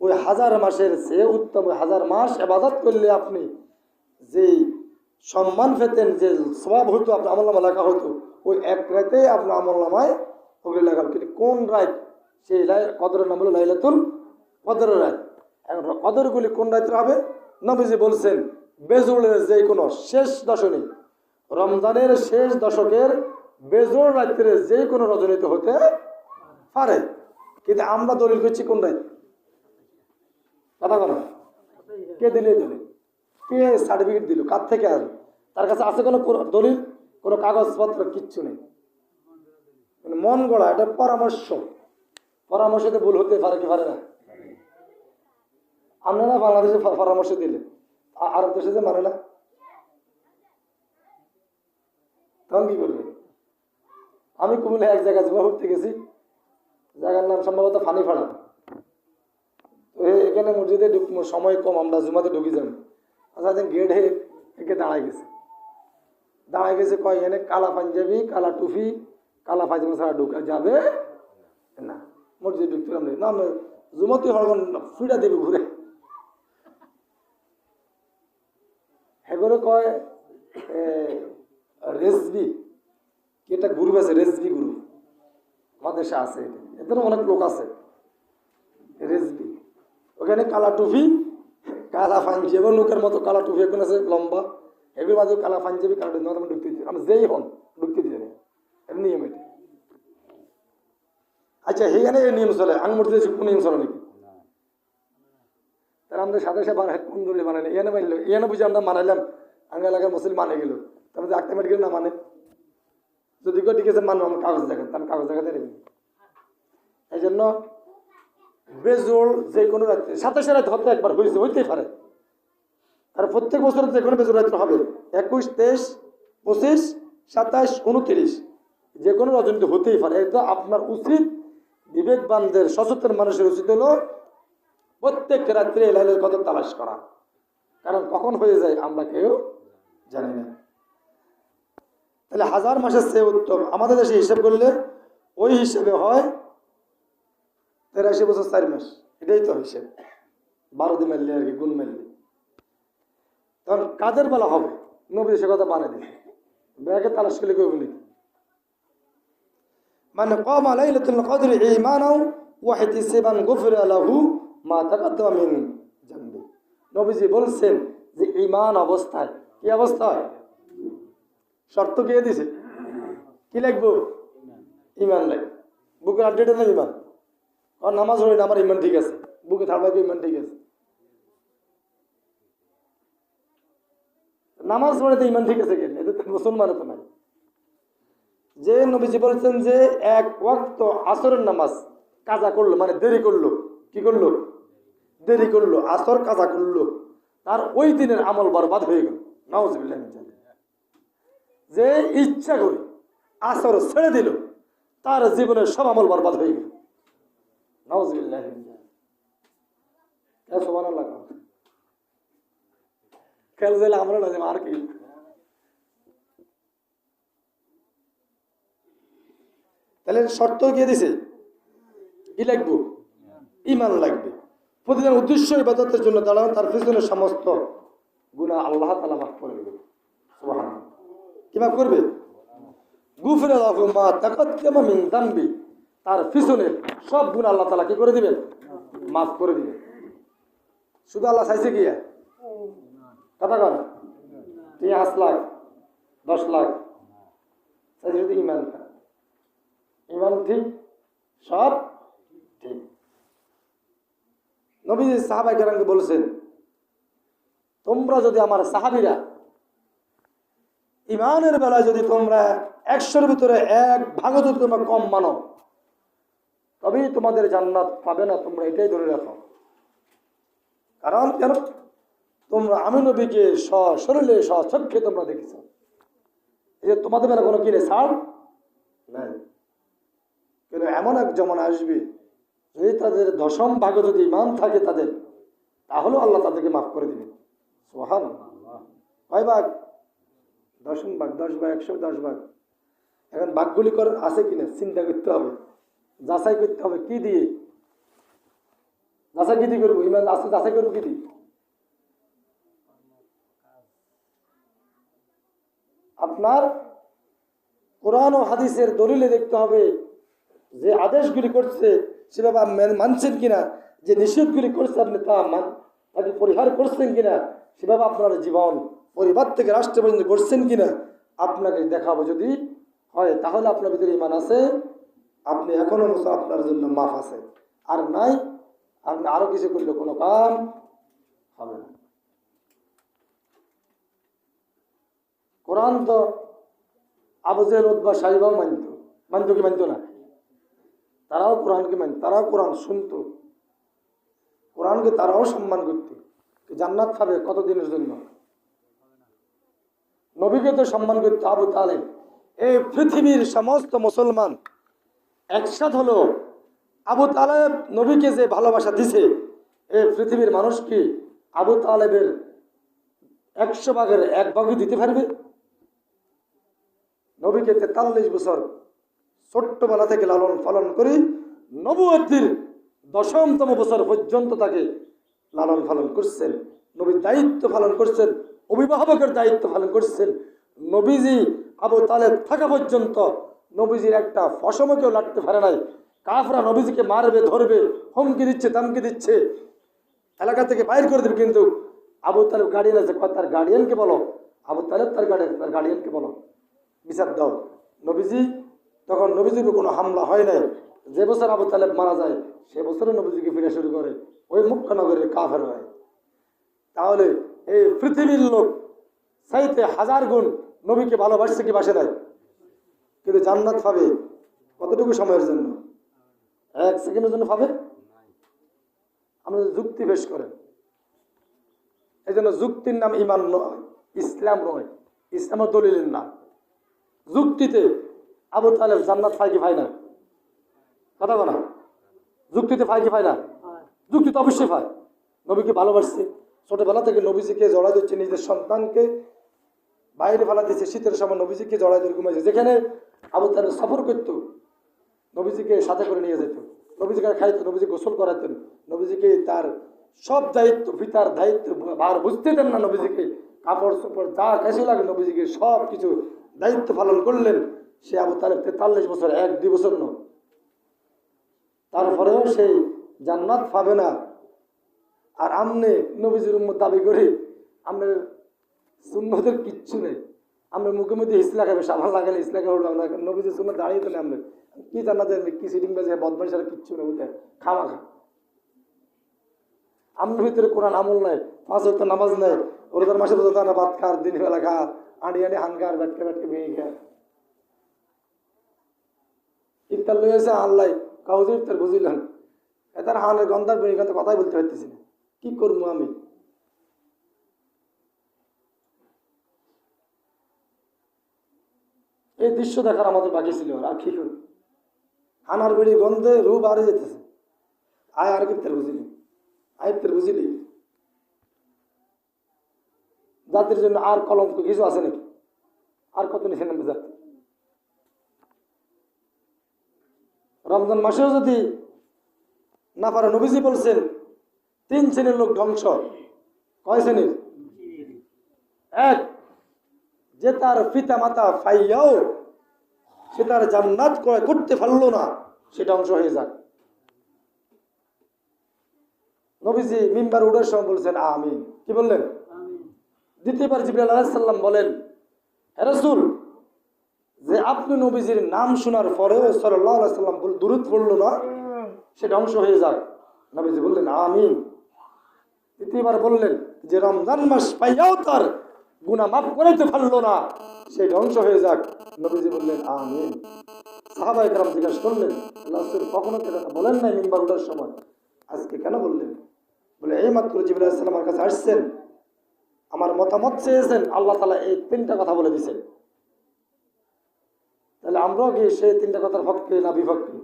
ওই 1000 মাসের চেয়ে উত্তম। 1000 মাস ইবাদত করলে আপনি যেই সম্মান পেতেন, যে সওয়াব হতো, আপনার আমলনামা লেখা হতো, ওই এক রাতে আপনার আমলনামায় ওগুলো লেখা। কিন্তু কোন রাত? সেই কদরের নাম হলো লাইলাতুল কদরের রাত। এখন কদরগুলি কোন রাত্রে হবে? নবীজি বলছেন বেজোড়ের যে কোনো শেষ দশমী, রমজানের শেষ দশকের বেজোড় রাত্রে যে কোনো রজনীতে হতে পারে। কিন্তু আমরা দলিল করছি কোন রাত? কথা বলো, কে দিলে? কে সার্টিফিকেট দিল? কার থেকে আসবে? তার কাছে আছে কোনো দলিল? কোনো কাগজপত্র কিচ্ছু নেই। মন গড়া, এটা পরামর্শতে ভুল হতে পারে কি পারে না? আপনারা বাংলাদেশে পরামর্শ দিলে আরব দেশে যে মানে না, তখন কি করবে? আমি কুমিল্লা এক জায়গায় জুমা পড়তে গেছি, জায়গার নাম সম্ভবত ফানিফাড়া। এখানে মসজিদে সময় কম, আমরা জুমাতে ঢুকি যাই। আচ্ছা, গেট একে দাঁড়ায় গেছে কয় এনে কালা পাঞ্জাবি, কালা টুপি, কালা পায়জামা ছাড়া ঢুকা যাবে না। মসজিদে ঢুকছিলাম না, আমরা জুমাতে হরগন ফিরা দেবে ঘুরে। হেগরে কয় রেজবি, কি একটা গ্রুপ আছে, রেজবি গ্রুপ, আমাদের দেশে আছে। এদের অনেক লোক আছে, রেজবি, ওখানে কালা টুপি, কালা পাঞ্জাবি, এবং লোকের মতো কালা টুপি এখন আছে লম্বা, এগুলোর মাঝে কালা পাঞ্জাবি, কালা টুপি তোমার ঢুকতে দিচ্ছে, আমি যেই হন ঢুকতে দিয়ে নেই, এর নিয়ম এটা। আচ্ছা, এখানে এই নিয়ম চলে, আঙমূর্তি কোন নিয়ম চলে নাকি? তারা আমাদের সাথে সাথে বানায়, কোন দলীয় বানাই এনে মানলো, এনে বুঝে আমরা মানাইলাম, আমি এলাকার মুসলিম মানে গেল, তারপরে যে আক্তামেট গেল না মানে, যদি কেউ ঠিক আছে মানবো, আমার কাগজ দেখান, তার কাগজ দেখাতে নেবেন। এই জন্য বেজোড় যে কোনো রাত্রে, 27 রাত হতে একবার হয়েছে, হইতেই পারে, আর প্রত্যেক বছর যে কোনো বেজোড় রাত্রে হবে, 21, 23, 25, 27, 29, যে কোনো রজনীতে হতেই পারে। এটা আপনার উচিত, বিবেকবানদের সচেতন মানুষের উচিত হলো প্রত্যেক রাত্রে লাইলের কদর তালাশ করা, কারণ কখন হয়ে যায় আমরা কেউ জানি না। তাহলে 1000 মাসের চেয়ে উত্তম, আমাদের দেশে হিসাব করলে ওই হিসেবে হয় 83 বছর 4 মাস, এটাই তো হিসেব, 12 দিন মারলে আর কি, গুণ মারলে। তখন কাজের বেলা হবে, নবী সে কথা বানিয়ে দিচ্ছে, ব্যাগে তালাশ করলে কেউ বলি মানে কম লাইলাতুল কদর ঈমানাও ওয়া ইহতিসাবান গুফিরা লাহু মা তাকাদ্দামা মিন জানবি। নবীজি বলছেন যে ঈমান অবস্থায়, কি অবস্থায়? শর্ত কে দিছে? কি লাগবো? ঈমান লাগবে। বুকের আড্ডাটা না ঈমান, আর নামাজ পড়ি না আমার ঈমান ঠিক আছে, বুকে থাকবে ঈমান ঠিক আছে, নামাজ পড়ে তো ঈমান ঠিক আছে কেন? এটা তো মুসলমানের তো নাই। যে নবীজি বলছেন যে এক ওয়াক্ত আসরের নামাজ কাজা করলো, মানে দেরি করলো, কি করলো? দেরি করলো, আসর কাজা করলো, তার ওই দিনের আমল বরবাদ হয়ে গেল। নাউজুবিল্লাহ। যে ইচ্ছা করে আসর ছেড়ে দিল, তার জীবনের সব আমল বরবাদ হয়ে গেল। নাউজুবিল্লাহ। সুবহানাল্লাহ। খেয়াল দিলে আমরা না, আর কি তাহলে শর্ত গিয়ে দিছে, কি লাগবো? ঈমান লাগবে। প্রতিদিন উদ্দেশ্য ইবাদতের জন্য দাঁড়ানো, তার পিছনে সমস্ত গুনাহ আল্লাহ তাআলা মাফ করে দেবে। সুবহানাল্লাহ। কি মাফ করবে? গুফিরা লাহু মা তাকাদ্দামা মিন যানবি, তার পিছনে সব গুনাহ আল্লাহ তাআলা কি করে দিবেন? মাফ করে দিবেন। শুধু আল্লাহ চাইছে কি? কথা কর, 5 লাখ 10 লাখ চাইছে শুধু ঈমান। ঈমান ঠিক, সব ঠিক। নবীজি সাহাবায়ে কেরামকে বলেছেন, তোমরা যদি আমার সাহাবীরা ঈমানের বেলায় যদি তোমরা 100-র ভিতরে 1 ভাগও যদি তোমরা কম মানো, তবেই তোমাদের জান্নাত পাবে না, তোমরা এটাই ধরে রাখো। কারণ কেন? তোমরা আমি নবীকে সশরীরে সচক্ষে তোমরা দেখেছ, এই যে তোমাদের বেলা কোনো কিনে ছাড় নাই। কিন্তু এমন এক জমানা আসবে, যদি তাদের 10ম ভাগে যদি ঈমান থাকে তাদের, তাহলেও আল্লাহ তাদেরকে মাফ করে দিবেন। সুবহানাল্লাহ। কয় ভাগ? 10ম ভাগ, 10 ভাগ, 110 ভাগ। এখন ভাগগুলি আছে কিনা চিন্তা করতে হবে, যাচাই করতে হবে। কি দিয়ে যাচাই? কি দিয়ে করবো? ঈমান আছে, যাচাই করবো কি দিয়ে? আপনার কোরআন ও হাদিসের দলিলে দেখতে হবে, যে আদেশগুলি করছে সেভাবে মানছেন কিনা, যে নিষেধগুলি করছে আপনি তাকে পরিহার করছেন কিনা, সেভাবে আপনার জীবন পরিবার থেকে রাষ্ট্র পর্যন্ত করছেন কিনা আপনাকে দেখাবো। যদি হয় তাহলে আপনার ভিতরে ঈমান আছে, আপনি এখনো আপনার জন্য মাফ আছে। আর নাই, আপনি আরো কিছু করলে কোনো কাম হবে না। কোরআন তো আবু জেহেল উতবা সাইবাও মানত কি মানত না? তারাও কোরআনকে মানত, তারাও কোরআন শুনতো, কোরআনকে তারাও সম্মান করত। জান্নাত পাবে কতদিনের জন্য? নবীকে তো সম্মান করত আবু তালেব। এই পৃথিবীর সমস্ত মুসলমান একসাথ হলো, আবু তালেব নবীকে যে ভালোবাসা দিছে, এই পৃথিবীর মানুষ কি আবু তালেবের 100 ভাগের 1 ভাগই দিতে পারবে? নবীকে 43 বছর ছোট্টবেলা থেকে লালন পালন করে নবুয়তের 10মতম বছর পর্যন্ত তাকে লালন পালন করছেন, নবীর দায়িত্ব পালন করছেন, অভিভাবকের দায়িত্ব পালন করছেন। নবীজি আবু তালেব থাকা পর্যন্ত নবীজির একটা ফসমকেও লাগতে পারে নাই। কাফরা নবীজিকে মারবে, ধরবে, হুমকি দিচ্ছে, ধমকি দিচ্ছে, এলাকা থেকে বাইর করে দেবে। কিন্তু আবু তালেব গার্ডিয়ান আছে, তার গার্ডিয়ানকে বলো, আবু তালেব তার গার্ডিয়ানকে বলো বিচার দাও। নবীজি তখন নবীজির কোনো হামলা হয় নাই। যে বছর আবু তালেব মারা যায় সে বছরে নবীজিকে ফিরে শুরু করে ওই মক্কা নগরের কাফের হয়। তাহলে এই পৃথিবীর লোক চাইতে 1000 গুণ নবীকে ভালোবাসছে কি বাসে নাই? কিন্তু জান্নাত পাবে কতটুকু সময়ের জন্য? 1 সেকেন্ডের জন্য পাবে। আমরা যুক্তি পেশ করেন, এই জন্য যুক্তির নাম ইমান নয়, ইসলাম নয়, ইসলামের দলিলের নাম। যুক্তিতে আবু তালেব জান্নাত পায় কি পায় না? কথা বলা যুক্তিতে পায় কি পায় না? যুক্তি তো অবশ্যই পায়। নবীকে ভালোবাসছে, ছোটবেলা থেকে নবীজিকে জড়াই দিচ্ছে, নিজের সন্তানকে বাইরে ফেলা দিচ্ছে, শীতের সময় নবীজিকে জড়াই দিয়ে ঘুমাইছে। যেখানে আবু তালেব সফর করত নবীজিকে সাথে করে নিয়ে যেত, নবীজিকে খাইতো, নবীজি গোসল করাতেন, নবীজিকে তার সব দায়িত্ব, পিতার দায়িত্ব আর বুঝতে দেন না নবীজিকে, কাপড় চোপড় যা কাছে লাগে নবীজিকে সব কিছু দায়িত্ব পালন করলেন। সে আবু তালেব 43 বছর, 1-2 বছর নয়। তারপরেও সেই জান্নাত পাবে না। আর আমনে নবীজির উম্মত দাবি করি, আমরা সুন্নতের কিচ্ছু নেই, আমরা মুখে মধ্যে ইসলা খাবে, সাবান লাগালে ইসলা খাবো না, নবীজির সুন্নত দাঁড়িয়ে তো আমরা কি জান্নাত, কি সিটিং বাজে বদমাইশ আর কিচ্ছু নেই, বুঝতে খাওয়া খা। আমনের ভিতরে কোরআন আমল নাই, 5 ওয়াক্ত নামাজ নাই, রোজার মাসে রোজা না, ভাত খার, দিন বেলা খা, আঁড়ি হাঙ্গার ব্যাটকে ব্যাটকে ভেঙে খা। ইফতার লইয়াছে আল্লাহ কাউকে ইফতার বুঝিলেন, এটার হানের গন্ধার বেড়ে গেছে, কথাই বলতে পারতেছি না, কি করবো আমি? এই দৃশ্য দেখার আমাদের বাকি ছিল, আর কি করবো? হানার বেড়ি গন্ধে রু বাড়ে যেতেছে, আয় আর ইফতার বুঝিলি, আয় ইফতার বুঝিলি। জাতির জন্য আর কলঙ্ক কিছু আছে নাকি? আর কত নিচে নামবে জাতি? রমজান মাসেও যদি না পারে, নবীজি বলছেন 3 শ্রেণীর লোক ধ্বংস। কয় শ্রেণীর? 1, যে তার পিতা মাতা পাইয়াও সে তার জান্নাত ক্রয় করতে পারলো না, সেটা ধ্বংস হয়ে যাক। নবীজি মিম্বার উঠার সময় বলছেন আমিন। কি বললেন? দ্বিতীয়বার জিবরাইল আলাইহিস সালাম বলেন, হে রাসূল, যে আপনি নবীজির নাম শোনার পরেও সাল্লাল্লাহু আলাইহি সাল্লাম দুরূদ পড়লো না, সে ধ্বংস হয়ে যাক। নবীজি বললেন আমিন। তৃতীয়বার বললেন, যে রমজান মাস পাইয়াও তার গুনাহ মাফ করতে পারলো না, সে ধ্বংস হয়ে যাক। নবীজি বললেন আমিন। সাহাবায়ে কেরাম জিজ্ঞাসা করলেন, রাসূল কখনো কেন বলেন নাই মিম্বার উঠার সময়, আজকে কেন বললেন? বলে এই মাত্র জিবরাইল আলাইহিস সালাম আমার কাছে আসছেন, আমার মতামত চেয়েছেন, আল্লাহ তাআলা এই 3টা কথা বলে দিয়েছেন। তাহলে আমরাও কি সেই 3টা কথার পক্ষে না বিপক্ষে?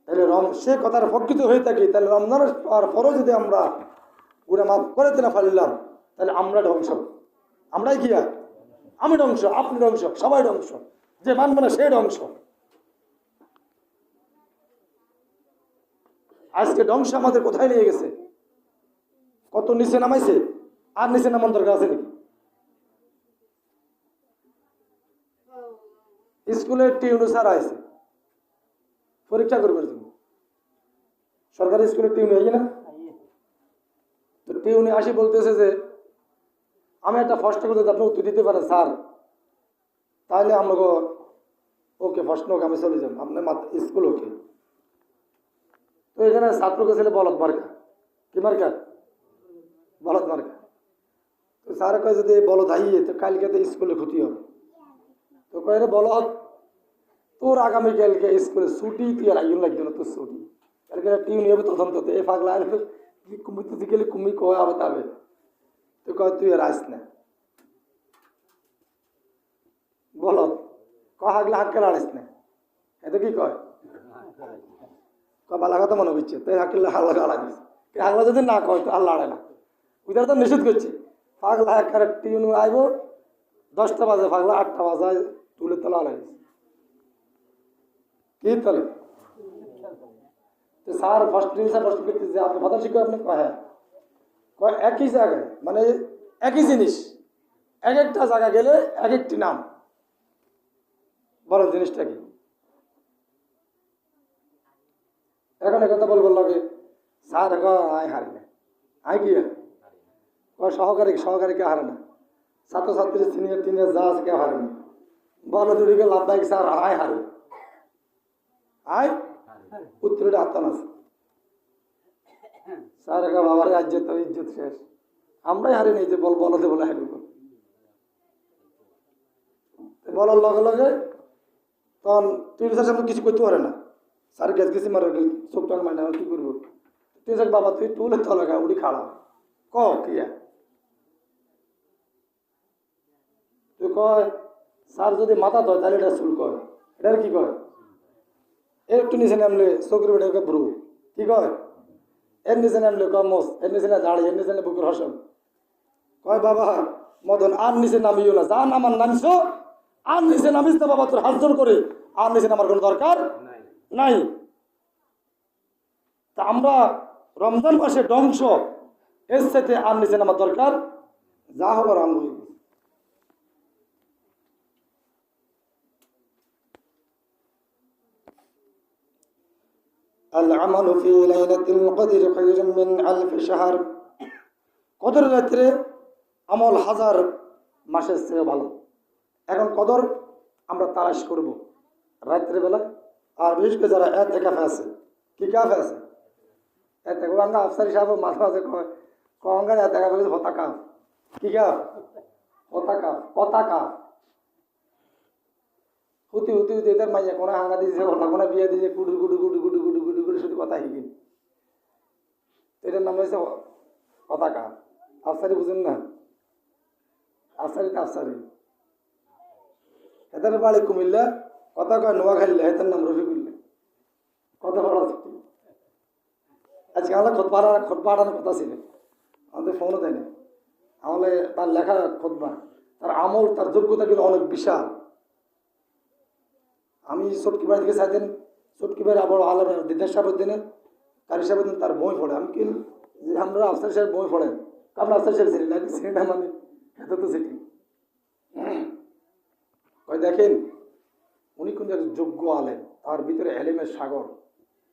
তাহলে সে কথার পক্ষিত হয়ে থাকি, তাহলে রমজানের পরও যদি আমরা গুনাহ মাফ করতে না পারলাম, তাহলে আমরা ধ্বংস। আমরাই কি? আমি ধ্বংস, আপনি ধ্বংস, সবাই ধ্বংস, যে মানবে না সে ধ্বংস। আজকে ধ্বংস আমাদের কোথায় নিয়ে গেছে? কত নিচে নামাইছে, আর নিচে নামার দরকার আছে নাকি? স্কুলের টিউন স্যার আছে পরীক্ষা করবার জন্য, সরকারি স্কুলের টিউন হয়ে না, তো টিউনে আসি বলতেছে যে আমি একটা প্রশ্ন করতে, আপনি উত্তর দিতে পারেন স্যার, তাহলে আমাকে ওকে প্রশ্ন ওকে, আমি চলে যাব, আপনার স্কুল ওকে। তো এখানে ছাত্রকে ছেলে বলদ মার্কা, কি মার্কা? বলদ মার্কা। তো স্যার কয় যদি বলদ হাইয়ে তো কালকে তো স্কুলে ক্ষতি হবে। তো কয় রে বলদ, তোর আগামীকালকে স্কুলে ছুটি, তুই আর আইন লাগবে না, তোর ছুটি কালকে টিউন হবে তখন তো এ পাগলা কুমির গেলে কুমি কয় আবে তবে, তো কয় তুই আর আস না। বলদ হাগলে হাক্কে লাড়াইস না, এত কি কয়? বালা কথা মনে করছে, তাই হাকিল্লা হাল্লা গালা দিচ্ছে। হাগলা যদি না কয় তো আর লাড়ে না, ওইটার তো নিষেধ করছে। পাগলা একটা টিউন আইব 10টা বাজে, পাগলা 8টা বাজায় তুলে তলা লাগাইছে কি তলে। তো স্যার ফার্স্ট করতেছে, আপনি ভাতা শিক্ষক, আপনি হ্যাঁ, কয় একই জায়গায়, মানে একই জিনিস, এক একটা জায়গা গেলে এক একটি নাম, বড় জিনিসটা কি? এখন কথা বলবো লাগে স্যার আয় হারি না, আয় কি সহকারীকে হারে না, ছাত্রছাত্রী সিনিয়র যা আছে কেউ হারে না, বলো দুটিকে লাভবাহিক স্যার আয় হারে, আয় উত্তরটা আত্মান আছে। স্যার বাবার ইজ্জত শেষ, আমরাই হারি নেই যে বলতে বলে হারি বলার লগে লগে তখন তুই সামনে কিছু করতে পারে না, স্যার গ্যাস গেছি মারে চোখ টান মানে কি করবো, তুই বাবা তুই টুলে তো লাগা উড়ি খাড়া কিয়া তুই কয় স্যার যদি মাথা ধয় তাহলে এটা চুল কয়, এটার কি কয় একটু নিচে নামলে চোখের বেটাকে ব্রু কি কয়, এর নিচে নামলে কমস, এর নিচে না দাঁড়ি, এর নিচে না বুকের হসম, কয় বাবা মদন আর নিচে নামিও না, যা নামার নামছো আর নিচে নামিস না বাবা, তোর হাত জোর করে আর নিচে নামার কোনো দরকার নাই। তা আমরা রমজান মাসে ধ্বংস, এর সাথে আর নিচে নামার দরকার যা হবার আরম্ভ হয়ে গেছে। العمل في ليلة القدر خير من ألف شهر। কদর রাত্রে আমল হাজার মাসের চেয়ে ভালো। এখন কদর আমরা তালাশ করব রাত্রে বেলা, আর বিশেষ করে যারা এতে কাফে আছে, কি কাফে আছে এতে আঙ্গা আফসারি সাহেব মাঝে মাঝে কঙ্গার এতে কাফে হতা কাফ, কি কাফ হতা কাফ, কথা কাফ হুতি হুতি হুতি এদের মাইয়া কোনো হাঙ্গা দিয়েছে কোনা বিয়ে দিয়েছে কুডু গুডু গুডু গুডু গুডু গুডু গুডু শুধু কথা শিখিন, এটার নাম হয়েছে কথা কাফ। আফসারি বুঝেন না, আফসারি তো আফসারি, এদের বাড়ি কুমিল্লা, কথা কয় নোয়াখালী, এটার নাম রফিকুল্লা, কথা বলা ছুটি। আজকে আমরা খোদবা আটানোর কথা ছিল, আমাদের ফোনও দেয়নি, আমলে তার লেখা খোদবা, তার আমল তার যোগ্যতা কিন্তু অনেক বিশাল। আমি চটকি বাড়ি থেকে চাইতেন, চটকি বাড়ি আবার আলম দিদার সাহেবের দিনে কারি সাহেবের দিন তার বই পড়ে, আমি কি যে আমরা আফসার সাহেব বই পড়েন, আমরা আফসার সাহেব ছিলেন নাকি সিনেমা মানে এত তো সেটি কয় দেখেন উনি কিন্তু এক যোগ্য আলেম, তার ভিতরে এলেমের সাগর,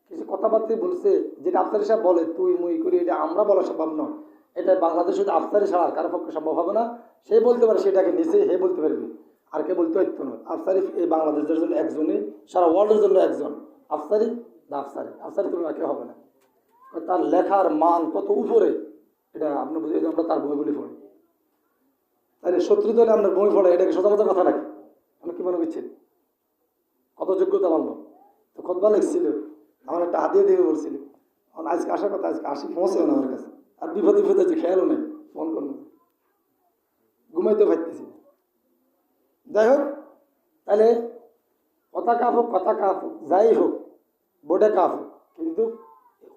কিছু কথাবার্তাই বলছে যেটা আফসারি সাহেব বলে তুই মুই করি, এটা আমরা বলা সম্ভব নয়, এটা বাংলাদেশ শুধু আফসারি ছাড়া কারো পক্ষে সম্ভব হবে না। সে বলতে পারে সেটাকে নিচে হে বলতে পারবে, আর কে বলতে হইতো না। আফসারি এই বাংলাদেশের জন্য একজনই, সারা ওয়ার্ল্ডের জন্য একজন আফসারি, না আফসারি আফসারি তুলনা কেউ হবে না। তার লেখার মান কত উপরে এটা আপনি বুঝে, আমরা তার বইগুলি পড়ি, তাহলে শত্রু দলে আপনার বই পড়ে এটাকে সোজা মতো কথা রাখি, আপনি কি মনে করছেন কত যোগ্যতা মানল। তো খোদবা লিখছিল, আমার একটা হাতিয়ে দিয়ে বলছিল, আজকে আসার কথা, আজকে আসি পৌঁছেও না আমার কাছে, আর বিপদে যে খেয়ালও নেই, ফোন করুন ঘুমাইতে পারতেছি। যাই হোক, তাহলে কথা কাফ হোক, কথা কাফ হোক, যাই হোক, বোর্ডে কাফ হোক, কিন্তু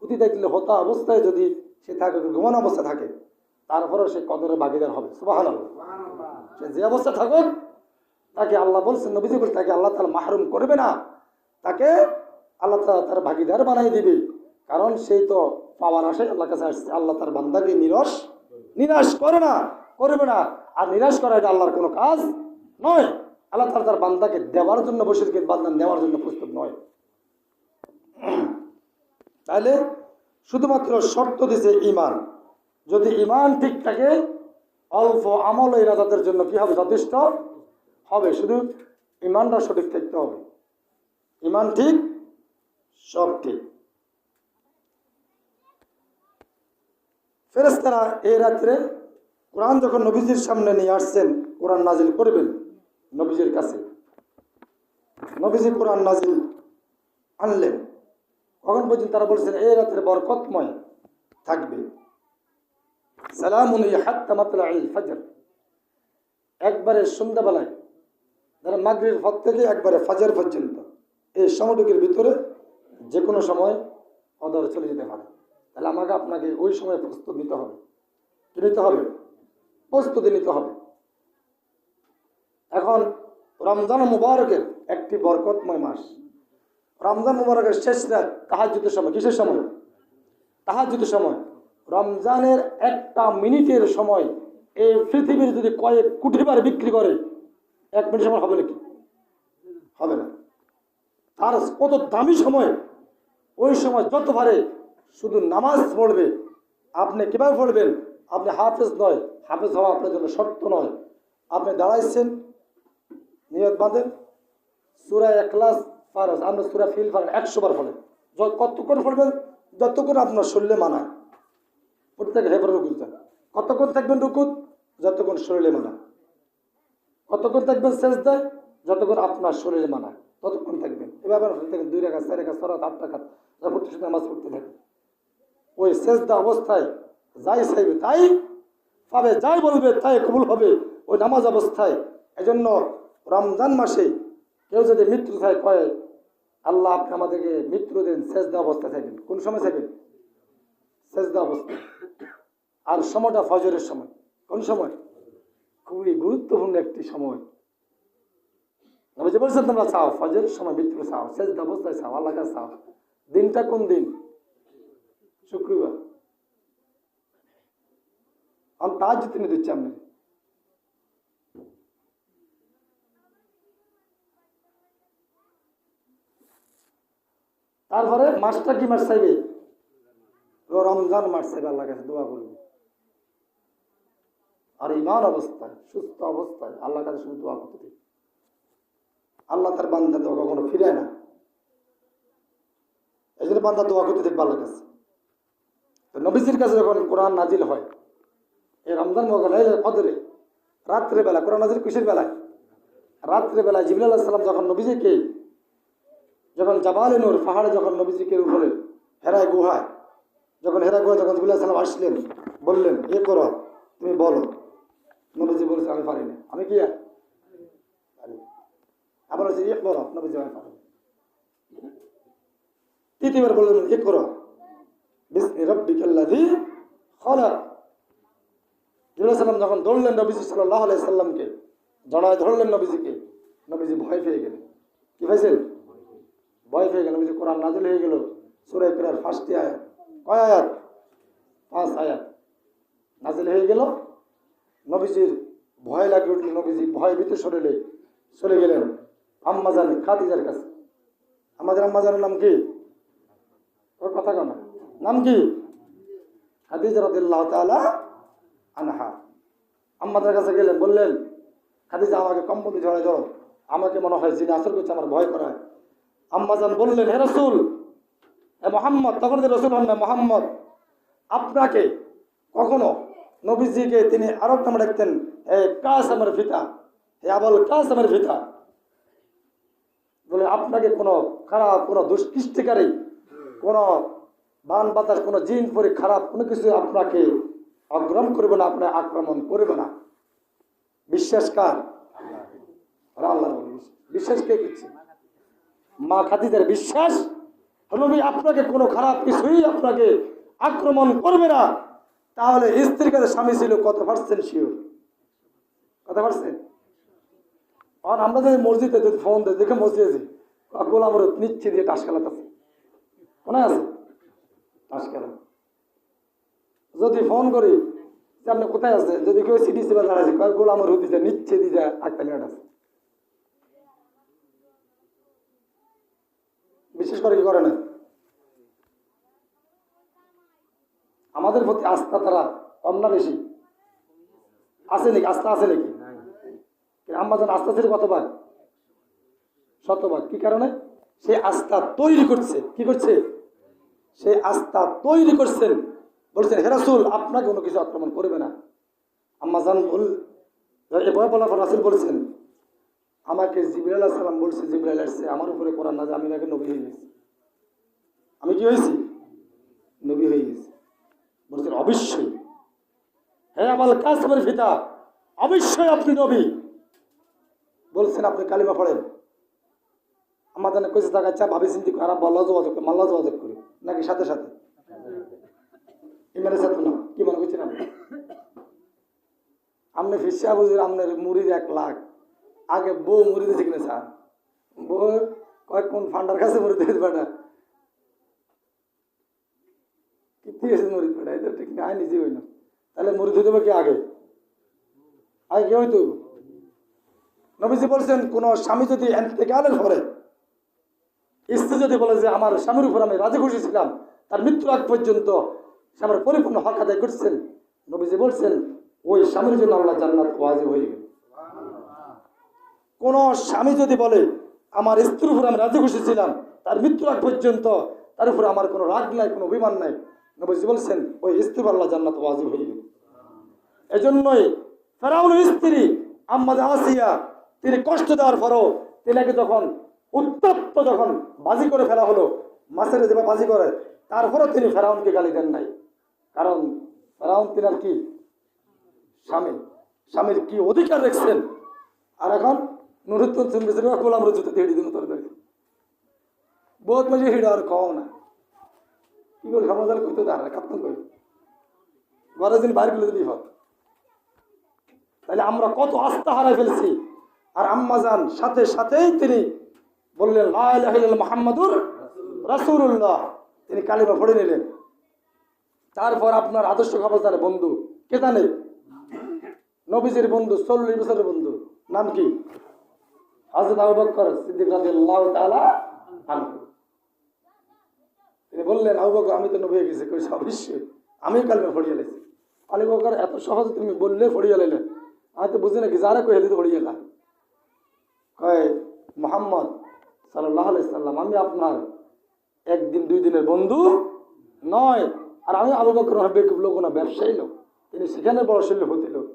অতি দেখলে হতা অবস্থায় যদি সে থাকে, ঘুমানো অবস্থা থাকে, তারপরেও সে কদরের ভাগিদার হবে। সুবহানাল্লাহ। সে যে অবস্থা থাকুক তাকে আল্লাহ বলছেন, নবীজি বলছেন, তাকে আল্লাহ তাআলা মাহরুম করবে না, তাকে আল্লাহ তাআলা তার ভাগিদার বানাই দিবে, কারণ সেই তো পাওয়ার আশায় আল্লাহর কাছে আসছে। আল্লাহ তার বান্দাকে নিরাশ করে না, করবে না, আর নিরাশ করা এটা আল্লাহর কোনো কাজ নয়। আল্লাহ তাআলা তার বান্দাকে দেওয়ার জন্য বসে, বান্দা নেওয়ার জন্য প্রস্তুত নয়। তাহলে শুধুমাত্র শর্ত দিছে ঈমান, যদি ঈমান ঠিক থাকে অল্প আমল এই রাজাদের জন্য কি হবে, যথেষ্ট হবে। শুধু ঈমানটা সঠিক থাকতে হবে, ঈমান ঠিক সব ঠিক। ফেরেশতারা এই রাত্রে কোরআন যখন নবীজির সামনে নিয়ে আসছেন, কোরআন নাজিল করবেন নবীজির কাছে, নবীজি কোরআন নাজিল আনলেন, কখন পর্যন্ত তারা বলছেন এই রাত্রে বরকতময় থাকবে, সালামুন হাত্তা মাতলাইল ফজর, একবারে সন্ধ্যাবেলায় যারা মাগরিবের পর থেকে একবারে ফজর পর্যন্ত এই সময়টুকুর ভিতরে যে কোনো সময় কদর চলে যেতে পারে। তাহলে আমাকে আপনাকে ওই সময় প্রস্তুত নিতে হবে, কি নিতে হবে, প্রস্তুতি নিতে হবে। এখন রমজান মুবারকের একটি বরকতময় মাস, রমজান মুবারকের শেষ রাত তাহাজ্জুদের সময়, কিসের সময়, তাহাজ্জুদের সময়, রমজানের একটা মিনিটের সময় এই পৃথিবীর যদি কয়েক কোটি বার বিক্রি করে, এক মিনিট সময় হবে নাকি, হবে না। তার কত দামি সময় ওই সময় যত পারে শুধু নামাজ পড়বে। আপনি কিভাবে পড়বেন? আপনি হাফেজ নয়, হাফেজ হওয়া আপনার জন্য শর্ত নয়। আপনি দাঁড়াইছেন, নিয়ত বাঁধেন, সূরা ইখলাস ফরজ, আপনি সূরা ফিল পড়েন 100 বার পড়েন। কতক্ষণ পড়বেন? যতক্ষণ আপনার শরীরে মানায়। প্রত্যেক হেফার রুকুত যান। কতক্ষণ থাকবেন রুকুত? যতক্ষণ শরীরে মানায়। কতক্ষণ থাকবেন সেজদায়? যতক্ষণ আপনার শরীরে মানায় ততক্ষণ থাকবেন। এভাবে থাকেন 2 রাকাত 4 রাকাত 6 রাকাত 8 রাকাত প্রত্যেক নামাজ পড়তে থাকেন। ওই সেজদা অবস্থায় যাই চাইবে তাই পাবে, যাই বলবে তাই কবুল হবে ওই নামাজ অবস্থায়। এজন্য রমজান মাসে কেউ যদি মৃত্যু চায়, কয় আল্লাহ আপনি আমাদেরকে মৃত্যু দেন, সেজদা অবস্থায় থাকবেন। কোন সময় থাকবেন? সেজদা অবস্থায়। আর সময়টা ফজরের সময়। কোন সময়? খুবই গুরুত্বপূর্ণ একটি সময়। নবীজি বলছেন তোমরা চাও ফজরের সময় মৃত্যু চাও, সেজদা অবস্থায় চাও, আল্লাহ কাছে চাও। দিনটা কোন দিন? শুক্রবার। আমি তাজ তিনি দিচ্ছি আপনি। তারপরে মাসটা কি মাস চাইবে? রমজান মাস চাইবে, আল্লাহ কাছে দোয়া করবে। আর ইমান অবস্থায়, সুস্থ অবস্থায় আল্লাহ কাছে শুধু দোয়া করতে দিই। আল্লাহ তার বান্দা দোয়া কখনো ফিরে না। এই জন্য বান্দা দোয়া করতে দেখবে আল্লাহ কাছে। নবীজির কাছে যখন কোরআন নাজিল হয় এই রমজান কদরে, রাত্রে বেলা কোরআন নাজিল কিসের বেলায়? রাত্রে বেলায় জিবরিল আলাইহিস সালাম যখন নবীজিকে, যখন জাবালে নূর পাহাড়ে যখন নবীজিকে উপরে হেরায় গুহায়, যখন হেরা গুহায় যখন জিবরিল আলাইহিস সালাম আসলেন, বললেন এ করো, তুমি বলো। নবীজি বলছে আমি পারি না। আমি কি আবার হচ্ছে এ করো, নবীজি আমি পারি। তৃতীয়বার বললেন এ করো বিসমি রাব্বিকাল্লাযী খালাক। জিবরিল আলাইহিস সালাম যখন ধরলেন নবীজি সাল্লাল্লাহু আলাইহি সাল্লামকে, জড়ায় ধরলেন নবীজিকে, নবীজি ভয় পেয়ে গেলেন। কি হয়েছে? ভয় পেয়ে গেল। নবীজি কোরআন নাজিল হয়ে গেল সূরা ইকরার 5টি আয়াত। কয় আয়াত? 5 আয়াত নাজিল হয়ে গেল। নবীজির ভয় লাগে উঠল। নবীজি ভয় ভীত শরীরে চলে গেলেন আম্মাজান খাদিজার কাছে। আমাদের আম্মাজানের নাম কি? ওর কথা কেন? নাম কি? খাদিজা রাদিয়াল্লাহু তাআলা আনহা। আম্মাদের কাছে গেলেন, বললেন খাদিজা আমাকে কম্বল ঝরাই দাও, আমাকে মনে হয় জিনে আসর করছে, আমার ভয় করায়। আম্মাজান বললেন হে রাসূল, হে মুহাম্মদ, তখন যে রাসূল হন না মোহাম্মদ, আপনাকে কখনো নবীজিকে তিনি আরব নামে ডাকতেন হে কাসেমের পিতা, হে আবুল কাসেমের পিতা। বলে আপনাকে কোনো খারাপ, কোনো দুষ্কৃষ্টিকারী, কোনো বান বাতাস, কোনো জিন পরি খারাপ কোনো কিছু আপনাকে অগ্রাম করবে না, আপনার আক্রমণ করবে না। বিশ্বাস কার? আল্লাহ। বিশ্বাস কে করছে? মা খাদিজার বিশ্বাস নবী আপনাকে কোনো খারাপ কিছুই আপনাকে আক্রমণ করবে না। তাহলে স্ত্রীর কাছে স্বামী ছিল কত পার্সেন্ট শিওর? কত পার্সেন্ট? আর আমরা যদি মসজিদে যদি ফোন দেয়, দেখে মসজিদে গোলাম নিচ্ছে দিয়ে টাস খেলাতে আছে, মনে আছে? টাস খেলা যদি ফোন করি যে আপনি কোথায় আছে, যদি কেউ সিডিসি বা দাঁড়াচ্ছে গোলাম হতে নিচ্ছে দিয়ে একটা মিনিট আছে। বিশেষ করে কি করে না? আমাদের প্রতি আস্থা তারা কম না বেশি? আছে নাকি? আস্থা আছে নাকি? আম্মাজান আস্থা ছিল কতবার? 100 কি কারণে? সে আস্থা তৈরি করছে। কি করছে? সে আস্থা তৈরি করছেন। বলছেন হে রাসূল আপনাকে কোনো কিছু আক্রমণ করবে না। আম্মাজান ভয় বলার পর রাসূল বলছেন আমাকে জিবরাইল আলাইহিস সালাম বলছে, জিবরাইল আসছে আমার উপরে কোরআন নাযিল, আমি নাকি নবী হয়ে গেছি। আমি কি হয়েছি? নবী হয়ে গেছি। বলছেন অবশ্যই হে আবুল কাসেমের পিতা, অবশ্যই আপনি নবী। বলছেন আপনি কালিমা পড়েন। আমাদের কইছে টাকা চা ভাবি চিন্তি খারাপ বলা যোগাযোগ করে, মাল্লা যোগাযোগ করি নাকি সাথে সাথে ইমানের সাথে না? কি মনে করছেন আপনি? আপনি ফিসা বুঝলেন আপনার মুড়ির 1 লাখ আগে বউ মুড়ি দিয়েছে কিনা স্যার? বউ কয়েক কোন ফান্ডার কাছে মুড়ি দিয়েছে বেটা, কি দিয়েছে মুড়ি বেটা, এটা ঠিক না, নিজে হই না। তাহলে মুড়ি দিয়ে দেবো কি আগে? আগে কে হইতো? নবীজি বলছেন কোন স্বামী যদি ইন্তেকালের পরে স্ত্রী যদি বলে যে আমার স্বামীর উপর আমি রাজি খুশি ছিলাম, তার মৃত্যুর আগ পর্যন্ত সে আমার পরিপূর্ণ হক আদায় করছেন, নবীজি বলছেন ওই স্বামীর জন্য আল্লাহ জান্নাত ওয়াজিব হয়ে গেল। কোন স্বামী যদি বলে আমার স্ত্রীর উপর আমি রাজি খুশি ছিলাম, তার মৃত্যুর আগ পর্যন্ত তার উপর আমার কোনো রাগ নাই, কোনো অভিমান নাই, নবীজি বলছেন ওই স্ত্রীর উপর আল্লাহ জান্নাত ওয়াজিব হয়ে গেল। এজন্যই ফেরাউনের স্ত্রী আম্মাদে আসিয়া তিনি কষ্ট দেওয়ার পরও তিনাকে যখন উত্তপ্ত যখন বাজি করে ফেলা হলো, মাছের যেভাবে বাজি করে, তারপরও তিনি ফেরাউনকে গালি দেন নাই। কারণ ফেরাউন তিনার কি স্বামী, স্বামীর কি অধিকার রেখেছেন। আর এখন নুরুত্তর গোলাম রুজুতে হিড়ি দিন তোর বহুত মাঝে হিড় আর খাওয়াও না, কি করে খামাজার করতে দাঁড়া কাপ্তন করি বারো দিন বাইরে গেলে বিপদ। তাহলে আমরা কত আস্থা হারাই ফেলছি। আর আম্মাজান সাথে সাথেই তিনি বললেন লা ইলাহা ইল্লাল্লাহ মুহাম্মাদুর রাসূলুল্লাহ, তিনি কালিমা পড়ে নিলেন। তারপর আপনার আদর্শ খবর জানে বন্ধু, কে জানে? নবীজির বন্ধু, 40 বছরের বন্ধু, নাম কি? হযরত আবু বকর সিদ্দিক রাদিয়াল্লাহু তাআলা আনহু। তিনি বললেন আবু বকর আমি তো নবী হয়ে গেছি, কইছে অবশ্যই আমি কালিমা পড়িয়ে লাইছি। আবু বকর এত সহজে তুমি বললে পড়িয়ে লাইলে, আমি তো বুঝি নাকি যারা কই হেদিতে পড়িয়ে লাম। কয় মুহাম্মদ সাল্লাল্লাহু আলাইহি সাল্লাম আমি আপনার একদিন দুই দিনের বন্ধু নয়। আর আমি আবু বকর বেকুব লোক না, ব্যবসায়ী লোক, তিনি সেখানে বড় শৈল্য হতে লোক।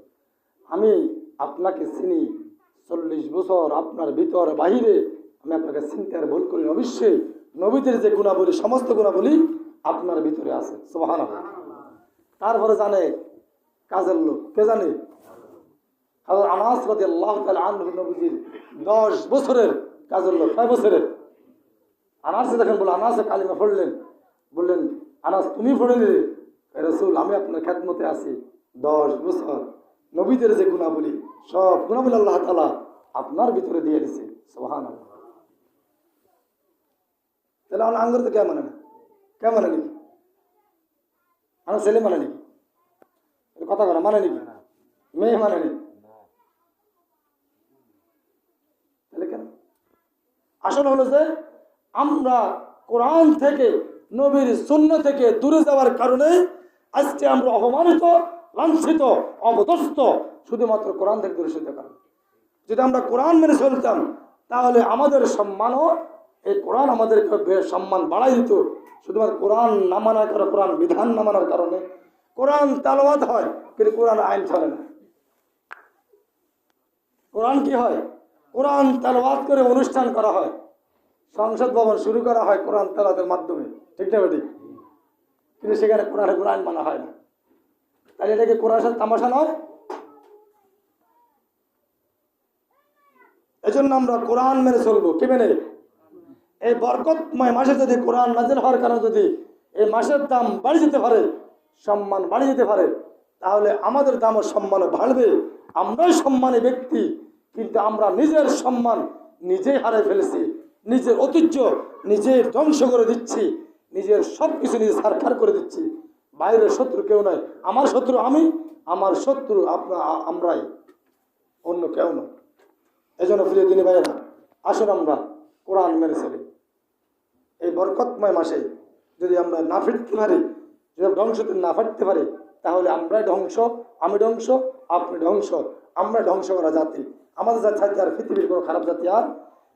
আমি আপনাকে চিনি 40 বছর, আপনার ভিতর বাহিরে আমি আপনাকে চিনতে আর ভুল করি। অবশ্যই নবীদের যে গুণাবলী সমস্ত গুণাবলী আপনার ভিতরে আছে, সুবহানাল্লাহ। তারপরে জানে কাজের লোক, কে জানে? আনাস রাদিয়াল্লাহু তাআলা আনহু, নবীজির 10 বছরের কাজের লোক। 6 বছরের আনাস দেখেন বলে আনাস কালিমা পড়লেন, বললেন আনাস তুমি পড়ে নিলে রাসূল আমি আপনার খেদমতে আছি 10 বছর। নবীদের যে গুণাবলী সব গুণাবলী আল্লাহ তাআলা আপনার ভিতরে দিয়ে দিয়েছে, সুবহানাল্লাহ। তাহলে আমার আঙ্গুর তো কে মানে না? কে মানে নাকি? আমার ছেলে মানে নাকি? কথা বলা মানে নাকি? মেয়ে মানে নাকি? তাহলে কেন? আসলে হলো যে আমরা কোরআন থেকে, নবীর সুন্নাহ থেকে দূরে যাওয়ার কারণে আজকে আমরা অপমানিত, লাঞ্ছিত, অপদস্থ, শুধুমাত্র কোরআন থেকে দূরে সরিয়ে কারণে। যদি আমরা কোরআন মেনে চলতাম তাহলে আমাদের সম্মানও, এই কোরআন আমাদেরকে সম্মান বাড়াই দিত। শুধুমাত্র কোরআন না মানার কারণে, কোরআন বিধান না মানার কারণে কোরআন তেলাওয়াত হয় কিন্তু কোরআন আইন চলে না। কোরআন কি হয়? কোরআন তেলাওয়াত করে অনুষ্ঠান করা হয়, সংসদ ভবন শুরু করা হয় কোরআন তেলাওয়াতের মাধ্যমে, ঠিক না বেঠিক? কিন্তু সেখানে কোরআনের কোরআন মানা হয় না। তাহলে এটাকে কোরআনের সাথে তামাশা নয়? এজন্য আমরা কোরআন মেনে চলবো। কি মেনে? এই বরকতময় মাসে যদি কোরআন নাজিল হওয়ার কারণে যদি এই মাসের দাম বাড়ি যেতে পারে, সম্মান বাড়ি যেতে পারে, তাহলে আমাদের দাম ও সম্মানও বাড়বে। আমরাই সম্মানী ব্যক্তি, কিন্তু আমরা নিজের সম্মান নিজেই হারিয়ে ফেলেছি, নিজের ঐতিহ্য নিজে ধ্বংস করে দিচ্ছি, নিজের সব কিছু নিজে ছারখার করে দিচ্ছি। বাইরের শত্রু কেউ নয়, আমার শত্রু আমি, আমার শত্রু আমরাই, অন্য কেউ নয়। এই জন্য প্রিয় দিনী ভাইয়েরা, আসুন আমরা কোরআন মেনে চলি। এই বরকতময় মাসে যদি আমরা না ফিরতে পারি, যদি ধ্বংসতে না ফাটতে পারি, তাহলে আমরাই ধ্বংস, আমি ধ্বংস, আপনি ধ্বংস, আমরা ধ্বংস করা জাতি। আমাদের জাতি আর পৃথিবীর কোনো খারাপ জাতি আর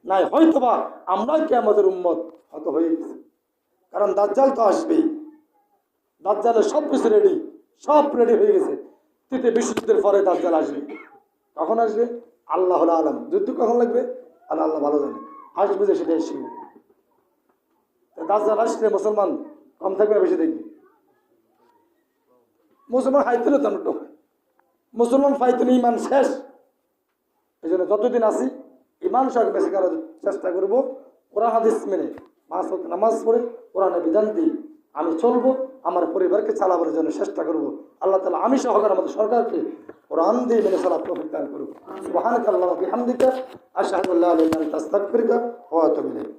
নাই। হয়তোবা আমরাই কিয়ামতের উম্মত হয়তো হয়ে গেছি, কারণ দাজ্জাল তো আসবেই। দাজ্জালের সব কিছু রেডি, সব রেডি হয়ে গেছে। তৃতীয় বিশ্বযুদ্ধের পরে দাজ্জাল আসবে। কখন আসবে আল্লাহ আলম, যুদ্ধ কখন লাগবে আল্লাহ আল্লাহ ভালো জানে, আসবে যে সেটাই শিখবে। দাজ্জাল আসলে মুসলমান কম থাকবে না বেশি দেখবে? মুসলমান হাইতে না, মুসলমান ফাইতেন ইমান শেষ। এই জন্য যতদিন আসি ইমান সহ বেশি করার চেষ্টা করবো। কোরআন হাদিস মেনে 5 ওয়াক্ত নামাজ পড়ে কোরআনের বিধান দিই আমি চলবো, আমার পরিবারকে চালাবার জন্য চেষ্টা করবো। আল্লাহ তাআলা আমি সহকারে আমাদের সরকারকে কোরআন দিয়ে মেনে চলার তৌফিক দান করুন। সুবহানাকাল্লাহু ওয়া বিহামদিকা আশহাদু আল্লা ইলাহা ইল্লা আনতা আস্তাগফিরুকা ওয়া আতুবু ইলাইক।